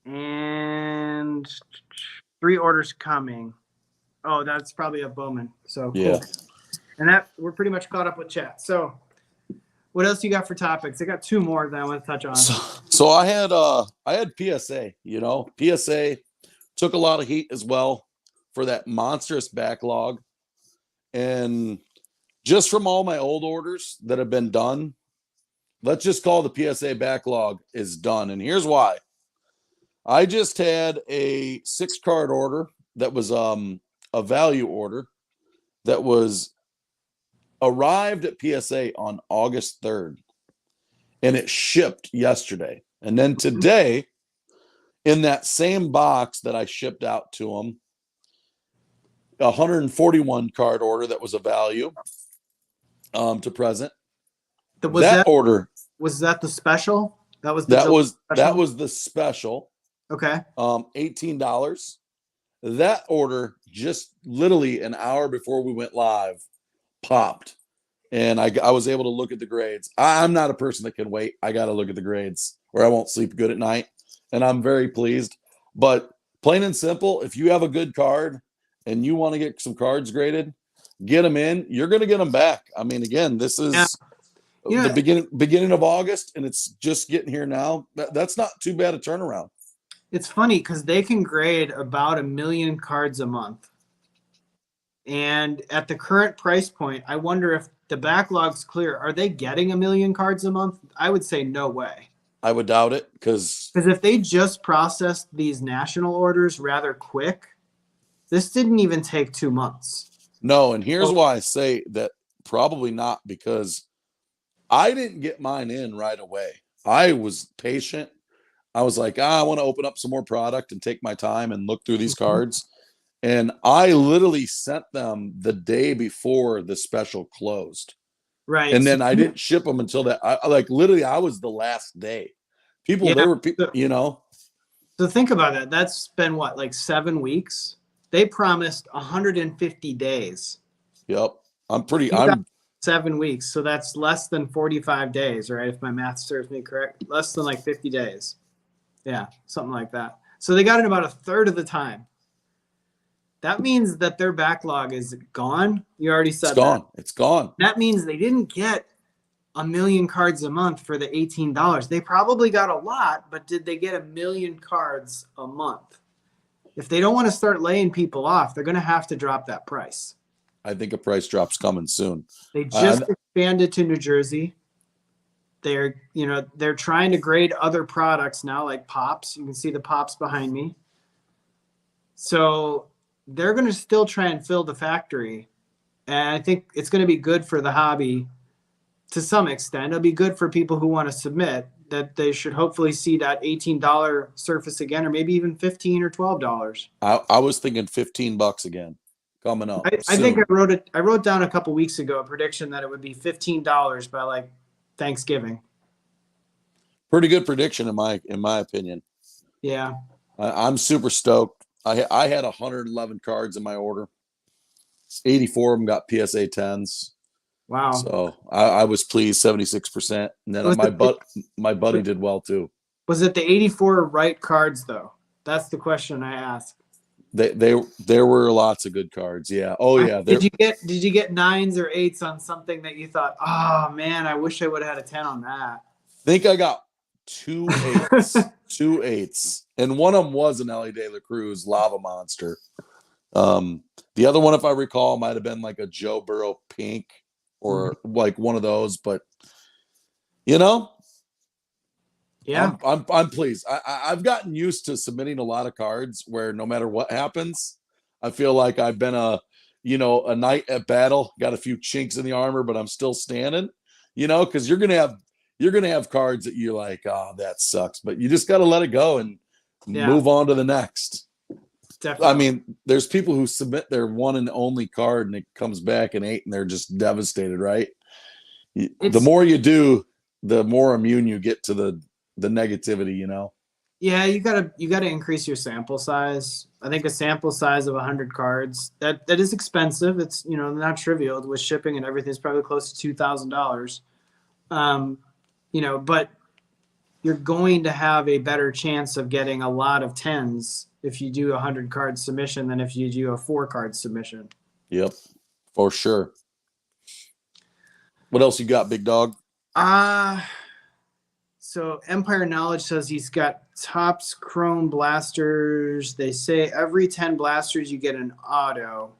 And 3 orders coming. Oh, that's probably a Bowman. So cool. Yeah. And that we're pretty much caught up with chat. So what else you got for topics? I got 2 more that I want to touch on. So I had PSA. PSA took a lot of heat as well for that monstrous backlog, and just from all my old orders that have been done, let's just call the PSA backlog is done. And here's why. I just had a 6-card order that was a value order that was arrived at PSA on August 3rd, and it shipped yesterday. And then today, in that same box that I shipped out to them, a 141 card order that was a value to present. That order Was that the special? That was the That was special? the special. Okay. $18. That order just literally an hour before we went live popped, and I was able to look at the grades. I'm not a person that can wait. I got to look at the grades or I won't sleep good at night, and I'm very pleased. But plain and simple, if you have a good card and you want to get some cards graded, get them in. You're going to get them back. I mean, again, this is the beginning of August, and it's just getting here now. That's not too bad a turnaround. It's funny because they can grade about 1 million cards a month. And at the current price point, I wonder if the backlog's clear. Are they getting 1 million cards a month? I would say no way. I would doubt it because if they just processed these national orders rather quick, this didn't even take 2 months. No, and here's why I say that probably not, because I didn't get mine in right away. I was patient. I was like, I want to open up some more product and take my time and look through these cards. And I literally sent them the day before the special closed. Right. And then I didn't ship them until that. I was the last day. There were people, So think about that. That's been what, like 7 weeks? They promised 150 days. Yep. I'm 7 weeks. So that's less than 45 days, right? If my math serves me correct, less than like 50 days. Yeah, something like that. So they got in about a third of the time. That means that their backlog is gone. You already said it's gone. It's gone. That means they didn't get 1 million cards a month for the $18. They probably got a lot, but did they get 1 million cards a month? If they don't want to start laying people off, they're going to have to drop that price. I think a price drop's coming soon. They just expanded to New Jersey. They're trying to grade other products now, like Pops. You can see the Pops behind me. So they're going to still try and fill the factory. And I think it's going to be good for the hobby to some extent. It'll be good for people who want to submit, that they should hopefully see that $18 surface again, or maybe even $15 or $12. I was thinking $15 again coming up. I think I wrote down a couple weeks ago a prediction that it would be $15 by like Thanksgiving. Pretty good prediction in my opinion. Yeah. I'm super stoked. I had 111 cards in my order. 84 of them got PSA 10s. Wow. So I was pleased, 76%. And then my buddy did well too. Was it the 84 right cards though? That's the question I asked. There were lots of good cards. Yeah. Oh yeah. Did you get 9s or 8s on something that you thought, oh man, I wish I would have had a 10 on that? I think I got 2 8s. 2 8s. And one of them was an Ellie De La Cruz Lava Monster. The other one, if I recall, might have been like a Joe Burrow pink or like one of those, but yeah, I'm pleased. I've gotten used to submitting a lot of cards where no matter what happens, I feel like I've been a knight at battle, got a few chinks in the armor, but I'm still standing, because you're gonna have cards that you're like, oh, that sucks, but you just got to let it go and move on to the next. Definitely. I mean, there's people who submit their one and only card and it comes back an 8 and they're just devastated, right? The more you do, the more immune you get to the negativity, Yeah, you gotta increase your sample size. I think a sample size of 100 cards, that is expensive. It's not trivial with shipping and everything. It's probably close to $2,000. But you're going to have a better chance of getting a lot of 10s if you do a 100 card submission than if you do a 4 card submission. Yep, for sure. What else you got, big dog? So Empire Knowledge says he's got Topps Chrome blasters. They say every 10 blasters you get an auto.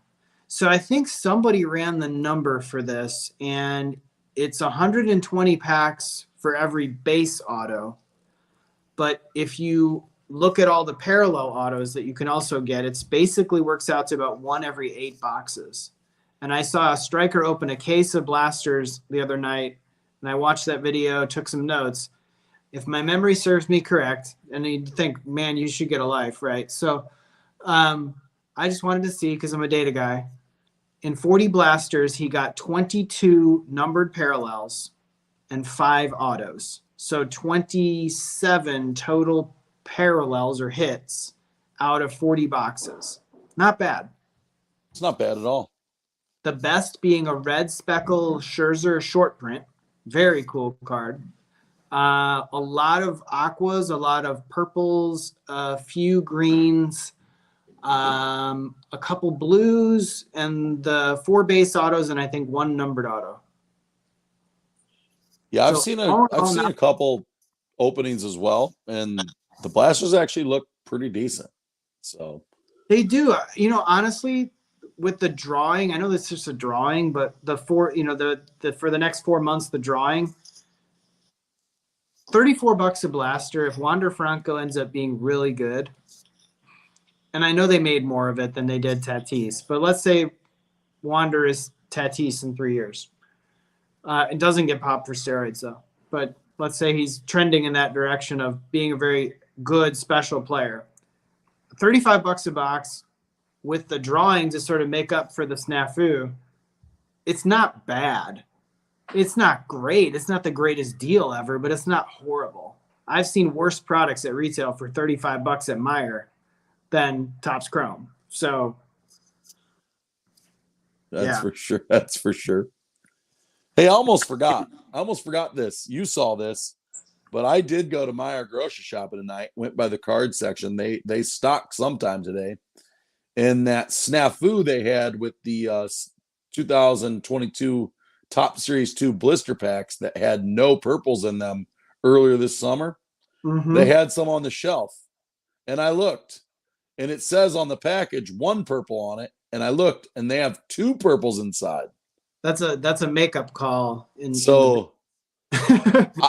So I think somebody ran the number for this, and it's 120 packs for every base auto. But if you look at all the parallel autos that you can also get, it's basically works out to about 1 every 8 boxes. And I saw a striker open a case of blasters the other night, and I watched that video, took some notes. If my memory serves me correct, and you think, man, you should get a life, right? So I just wanted to see, because I'm a data guy. In 40 blasters, he got 22 numbered parallels, and 5 autos. So 27 total parallels or hits out of 40 boxes. Not bad. It's not bad at all. The best being a red speckle Scherzer short print. Very cool card. A lot of aquas, a lot of purples, a few greens, a couple blues, and the 4 base autos, and I think 1 numbered auto. Yeah, I've So seen all in I've all, seen a couple openings as well, and the blasters actually look pretty decent. So They do. Honestly, with the drawing, I know this is just a drawing, but the for the next 4 months, the drawing, $34 a blaster. If Wander Franco ends up being really good, and I know they made more of it than they did Tatis, but let's say Wander is Tatis in 3 years. It doesn't get popped for steroids though, but let's say he's trending in that direction of being a very good special player. $35 a box with the drawing to sort of make up for the snafu. It's not bad. It's not great. It's not the greatest deal ever, but it's not horrible. I've seen worse products at retail for $35 at Meyer than Topps Chrome. So that's for sure. That's for sure. Hey, I almost forgot this. You saw this, but I did go to Meyer grocery shopping tonight, went by the card section. They stocked sometime today. And that snafu they had with the 2022 Top Series 2 blister packs that had no purples in them earlier this summer, they had some on the shelf. And I looked, and it says on the package 1 purple on it. And I looked, and they have 2 purples inside. That's a makeup call.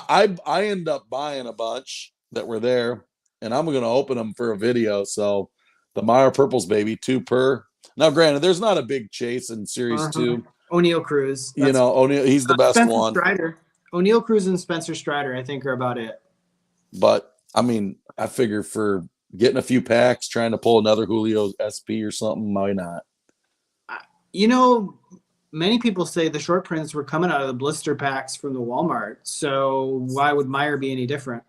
I end up buying a bunch that were there, and I'm going to open them for a video. So the Meyer purples, baby, 2 per. Now, granted, there's not a big chase in Series 2. O'Neill Cruz. O'Neill, he's the best Spencer one. Strider. O'Neill Cruz and Spencer Strider, I think, are about it. But I mean, I figure for getting a few packs, trying to pull another Julio SP or something, why not? Many people say the short prints were coming out of the blister packs from the Walmart. So why would Meyer be any different?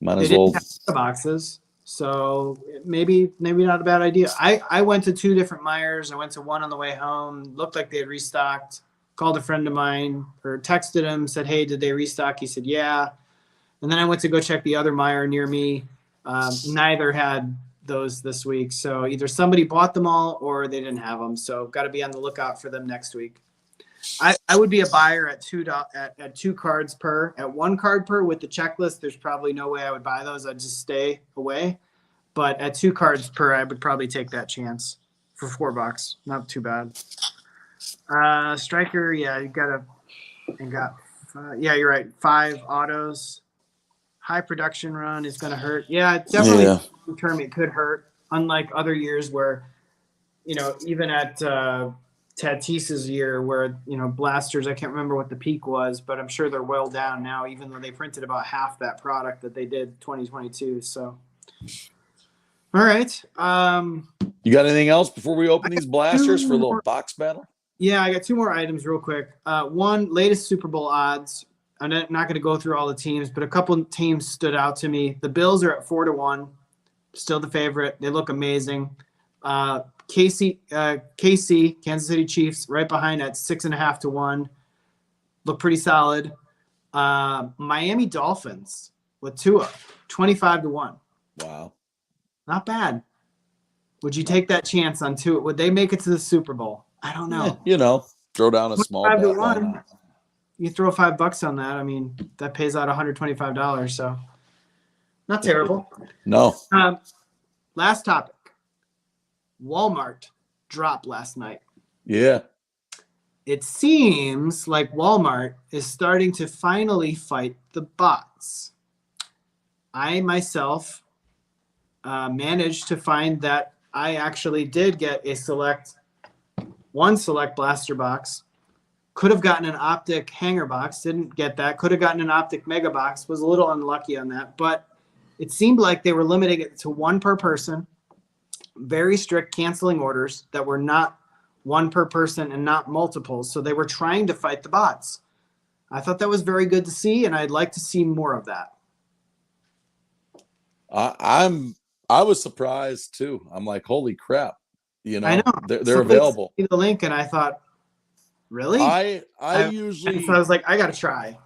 Might as well. They didn't have boxes, so maybe not a bad idea. I went to 2 different Meyers. I went to one on the way home. Looked like they had restocked. Called a friend of mine or texted him, said, "Hey, did they restock?" He said, "Yeah." And then I went to go check the other Meyer near me. Neither had those this week. So either somebody bought them all or they didn't have them. So got to be on the lookout for them next week. I would be a buyer at 2 cards per. At 1 card per with the checklist, there's probably no way I would buy those. I'd just stay away. But at 2 cards per, I would probably take that chance for $4. Not too bad. Striker, yeah, you're right. 5 autos. High production run is going to hurt. Yeah, definitely. Yeah. Long term, it could hurt. Unlike other years where, even at Tatis's year where, blasters, I can't remember what the peak was, but I'm sure they're well down now, even though they printed about half that product that they did 2022. So, all right. You got anything else before we open these blasters for a little box battle? Yeah, I got 2 more items real quick. One, latest Super Bowl odds. I'm not going to go through all the teams, but a couple of teams stood out to me. The Bills are at 4-1, still the favorite. They look amazing. KC, Kansas City Chiefs, right behind at 6.5-1, look pretty solid. Miami Dolphins with Tua, 25-1. Wow, not bad. Would you take that chance on Tua? Would they make it to the Super Bowl? I don't know. Throw down a small bet. 5-1. You throw $5 on that. I mean, that pays out $125. So not terrible. No. Last topic. Walmart dropped last night. Yeah. It seems like Walmart is starting to finally fight the bots. I myself managed to find that I actually did get one select blaster box. Could have gotten an optic hanger box. Didn't get that. Could have gotten an optic mega box. Was a little unlucky on that. But it seemed like they were limiting it to 1 per person. Very strict canceling orders that were not 1 per person and not multiples. So they were trying to fight the bots. I thought that was very good to see, and I'd like to see more of that. I was surprised too. I'm like, holy crap! I know they're somebody available. sent me the link, and I thought, really? I And usually, so I was like, I got to try.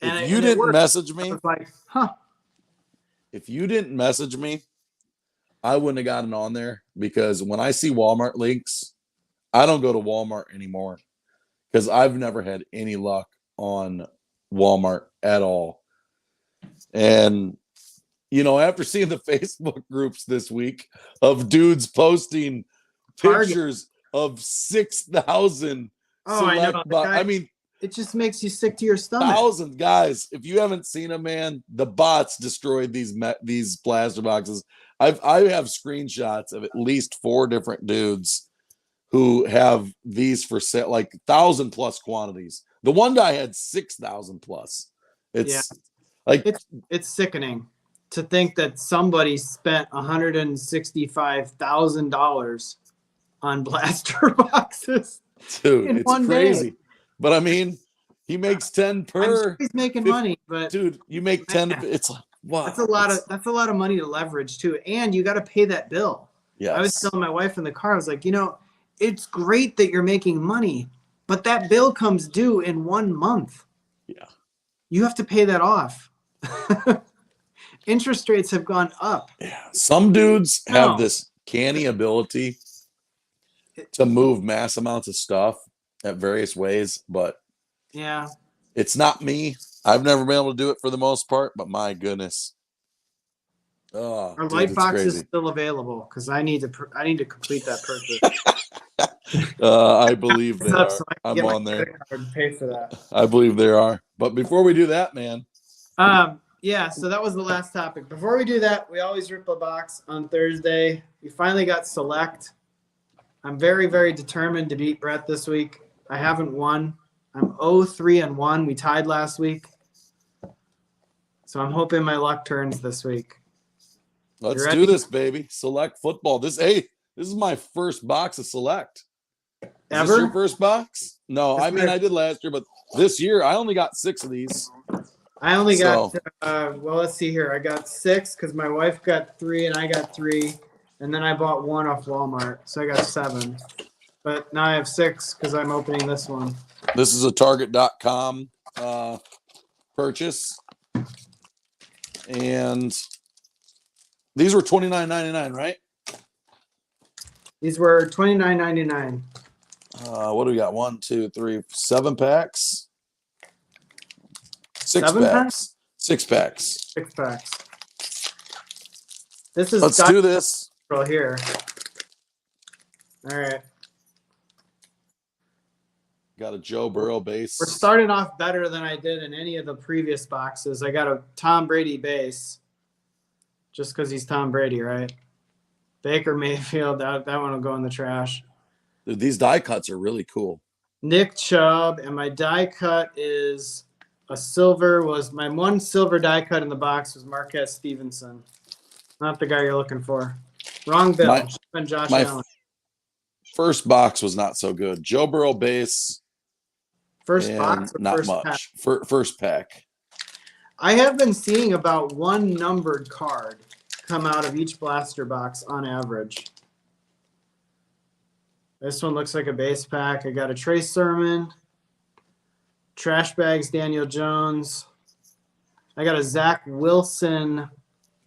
And if you it didn't worked. message I me, was like, huh. if you didn't message me, I wouldn't have gotten on there, because when I see Walmart links, I don't go to Walmart anymore, because I've never had any luck on Walmart at all. And after seeing the Facebook groups this week of dudes posting Target. pictures of 6,000 Oh, I know. select I mean, it just makes you sick to your stomach. 1,000 guys. If you haven't seen them, man, the bots destroyed these blaster boxes. I have screenshots of at least 4 different dudes who have these for sale, like 1,000 plus quantities. The one guy had 6,000 plus. It's like it's sickening to think that somebody spent $165,000 on blaster boxes. Dude, it's crazy. Day. But I mean, he makes 10 per. I'm sure he's making money, but dude, you make 10. It's like, wow. That's a lot of money to leverage too, and you got to pay that bill. Yeah. I was telling my wife in the car, I was like, it's great that you're making money, but that bill comes due in 1 month. Yeah. You have to pay that off. Interest rates have gone up. Yeah. Some dudes have this canny ability to move mass amounts of stuff at various ways, but yeah, it's not me. I've never been able to do it for the most part, but my goodness. Oh, our light box is still available because I need to complete that purchase. I believe they are. So I'm on there. Pay for that. I believe there are. But before we do that, man. Yeah, so that was the last topic. Before we do that, we always rip a box on Thursday. We finally got Select. I'm very, very determined to beat Brett this week. I haven't won. I'm 0-3-1. We tied last week. So I'm hoping my luck turns this week. Let's do this, baby. Select football. This is my first box of Select. Is this your first box? No, I mean, I did last year, but this year I only got 6 of these. I only got, well, let's see here. I got 6 because my wife got 3 and I got 3. And then I bought 1 off Walmart. So I got 7. But now I have 6 because I'm opening this one. This is a Target.com purchase. And these were $29.99, right? These were $29.99. What do we got? 1, 2, 3, 7 packs. 6 7 packs. 6 packs. 6 packs. This is. Let's do this. Here. All right. Got a Joe Burrow base. We're starting off better than I did in any of the previous boxes. I got a Tom Brady base. Just because he's Tom Brady, right? Baker Mayfield, that one will go in the trash. Dude, these die cuts are really cool. Nick Chubb, and my die cut is a silver. My one silver die cut in the box was Marquez Stevenson. Not the guy you're looking for. Wrong bill. Josh Allen. First box was not so good. Joe Burrow base. First box or not first much. Pack? First pack. I have been seeing about 1 numbered card come out of each blaster box on average. This one looks like a base pack. I got a Trey Sermon, Trash Bags Daniel Jones. I got a Zach Wilson.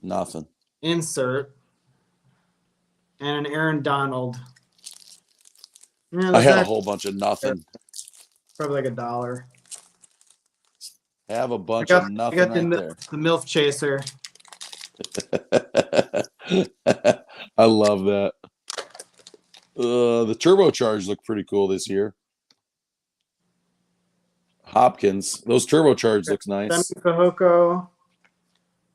Nothing. Insert. And an Aaron Donald. Yeah, I had a whole bunch of nothing. Probably like $1. I have a bunch of nothing right there. The MILF Chaser. I love that. The turbocharged look pretty cool this year. Hopkins. Those turbocharged looks nice. Fehoko,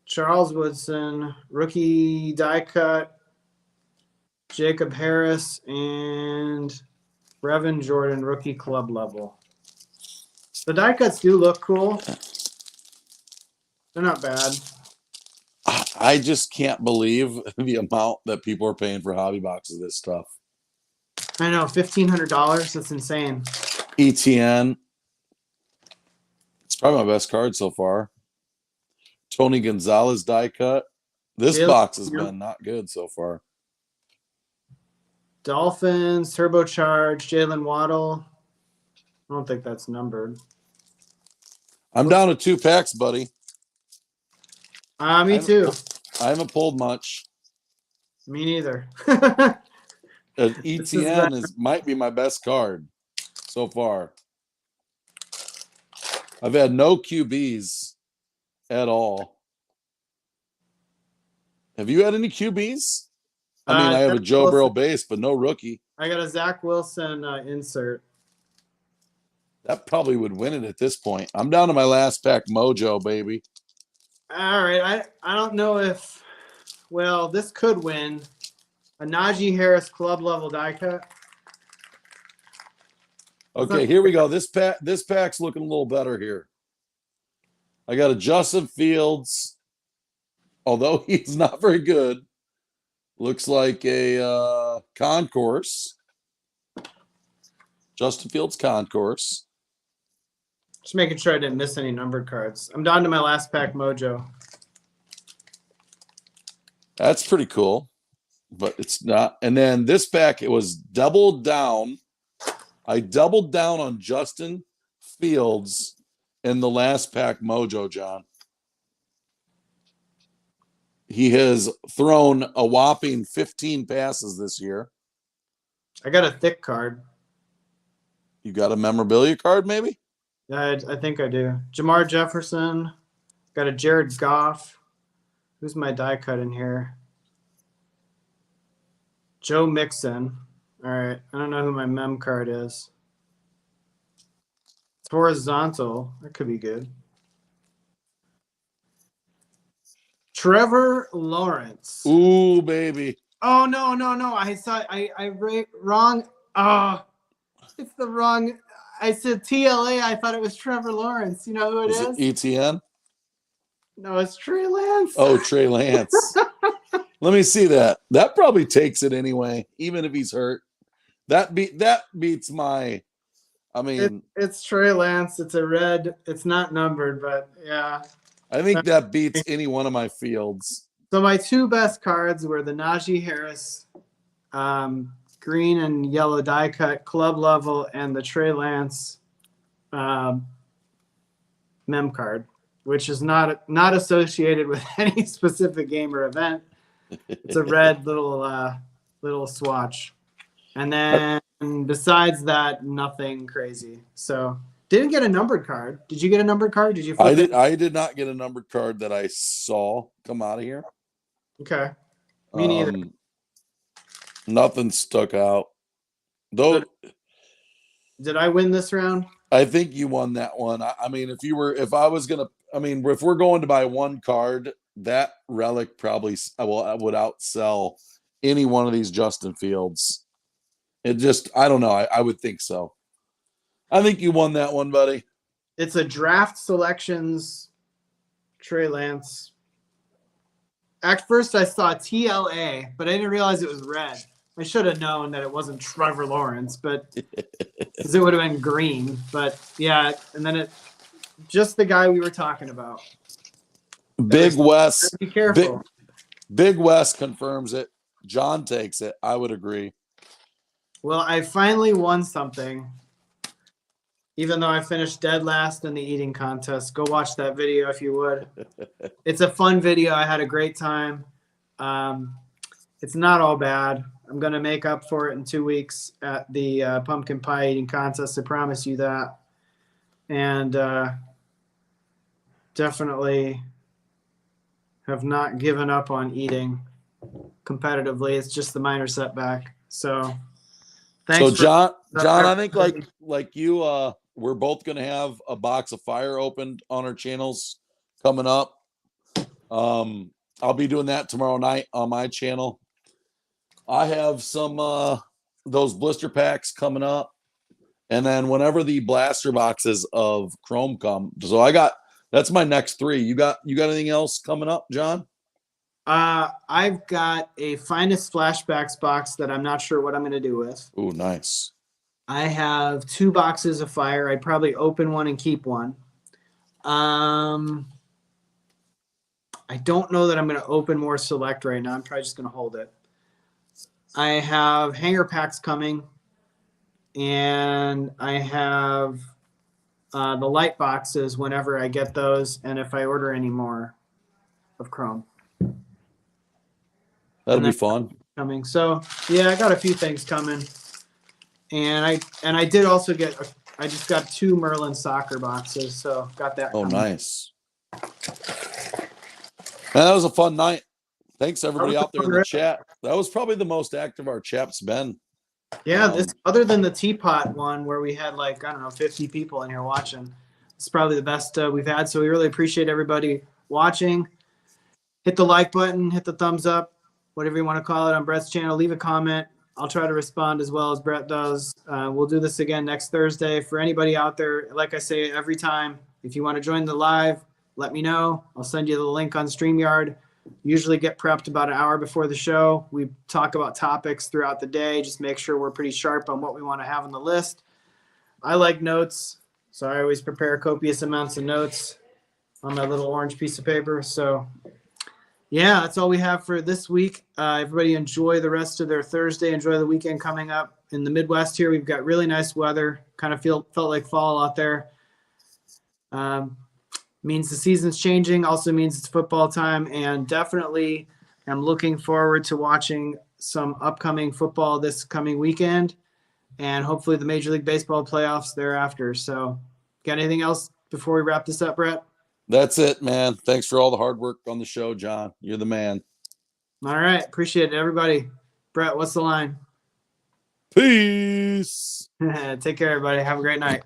Charles Woodson, rookie die cut, Jacob Harris, and Brevin Jordan, rookie club level. The die cuts do look cool. They're not bad. I just can't believe the amount that people are paying for hobby boxes of this stuff. I know, $1,500. That's insane. ETN. It's probably my best card so far. Tony Gonzalez die cut. This Jalen box has Warren. been not good so far. Dolphins, turbocharged, Jalen Waddle. I don't think that's numbered. I'm down to 2 packs, buddy. Me too. I haven't pulled much. Me neither. ETN might be my best card so far. I've had no QBs at all. Have you had any QBs? I mean, I have a Joe Burrow base, but no rookie. I got a Zach Wilson insert. That probably would win it at this point. I'm down to my last pack mojo, baby. All right. I don't know if, well, this could win. A Najee Harris club level die cut. Okay, here we go. This pack's looking a little better here. I got a Justin Fields, although he's not very good. Looks like a concourse. Justin Fields concourse. Just making sure I didn't miss any numbered cards. I'm down to my last pack mojo. That's pretty cool, but it's not. And then this pack, it was doubled down. I doubled down on Justin Fields in the last pack mojo, John. He has thrown a whopping 15 passes this year. I got a thick card. You got a memorabilia card, maybe? I think I do. Jamar Jefferson. Got a Jared Goff. Who's my die cut in here? Joe Mixon. All right. I don't know who my mem card is. It's horizontal. That could be good. Trevor Lawrence. Ooh, baby. Oh, no. I saw I wrong. It's the wrong. I said TLA. I thought it was Trevor Lawrence. You know who it is? It ETN? No, it's Trey Lance. Oh, Trey Lance. Let me see that. That probably takes it anyway, even if he's hurt. That beats my. I mean, it's Trey Lance. It's a red. It's not numbered, but yeah. I think that beats any one of my fields. So my 2 best cards were the Najee Harris green and yellow die cut club level and the Trey Lance mem card, which is not associated with any specific game or event. It's a red little swatch. And then besides that, nothing crazy. So didn't get a numbered card. Did you get a numbered card? Did you flip it? I did not get a numbered card that I saw come out of here. Okay. Me neither. Nothing stuck out. Though Did I win this round? I think you won that one. I mean, if we're going to buy one card, that relic probably would outsell any one of these Justin Fields. I don't know. I would think so. I think you won that one, buddy. It's a draft selections Trey Lance. At first, I saw TLA, but I didn't realize it was red. I should have known that it wasn't Trevor Lawrence, but because it would have been green. But yeah, and then just the guy we were talking about. Big West. Be careful. Big West confirms it. John takes it. I would agree. Well, I finally won something. Even though I finished dead last in the eating contest. Go watch that video if you would. It's a fun video. I had a great time. It's not all bad. I'm going to make up for it in 2 weeks at the pumpkin pie eating contest. I promise you that. And definitely have not given up on eating competitively. It's just the minor setback. So thanks. So John, I think like you, we're both going to have a box of fire opened on our channels coming up. I'll be doing that tomorrow night on my channel. I have some those blister packs coming up, and then whenever the blaster boxes of Chrome come, so that's my next 3. You got anything else coming up, John? I've got a Finest Flashbacks box that I'm not sure what I'm going to do with. Ooh, nice. I have 2 boxes of fire. I'd probably open one and keep one. I don't know that I'm going to open more select right now. I'm probably just going to hold it. I have hanger packs coming, and I have the light boxes whenever I get those, and if I order any more of Chrome. That'll be fun. Coming. So yeah, I got a few things coming, and I did also get. I just got 2 Merlin soccer boxes, so got that. Oh, coming. nice. Man, that was a fun night. Thanks everybody out there in the chat. That was probably the most active our chat's been. Yeah, this other than the teapot one where we had like, I don't know, 50 people in here watching. It's probably the best we've had. So we really appreciate everybody watching. Hit the like button, hit the thumbs up, whatever you want to call it on Brett's channel. Leave a comment. I'll try to respond as well as Brett does. We'll do this again next Thursday. For anybody out there, like I say every time, if you want to join the live, let me know. I'll send you the link on StreamYard. Usually get prepped about an hour before the show. We talk about topics throughout the day. Just make sure we're pretty sharp on what we want to have on the list. I like notes, so I always prepare copious amounts of notes on my little orange piece of paper. So yeah, that's all we have for this week. Everybody enjoy the rest of their Thursday. Enjoy the weekend coming up. In the Midwest here, we've got really nice weather. Kind of felt like fall out there. Means the season's changing. Also means it's football time. And definitely am looking forward to watching some upcoming football this coming weekend. And hopefully the Major League Baseball playoffs thereafter. So got anything else before we wrap this up, Brett? That's it, man. Thanks for all the hard work on the show, John. You're the man. All right. Appreciate it, everybody. Brett, what's the line? Peace. Take care, everybody. Have a great night.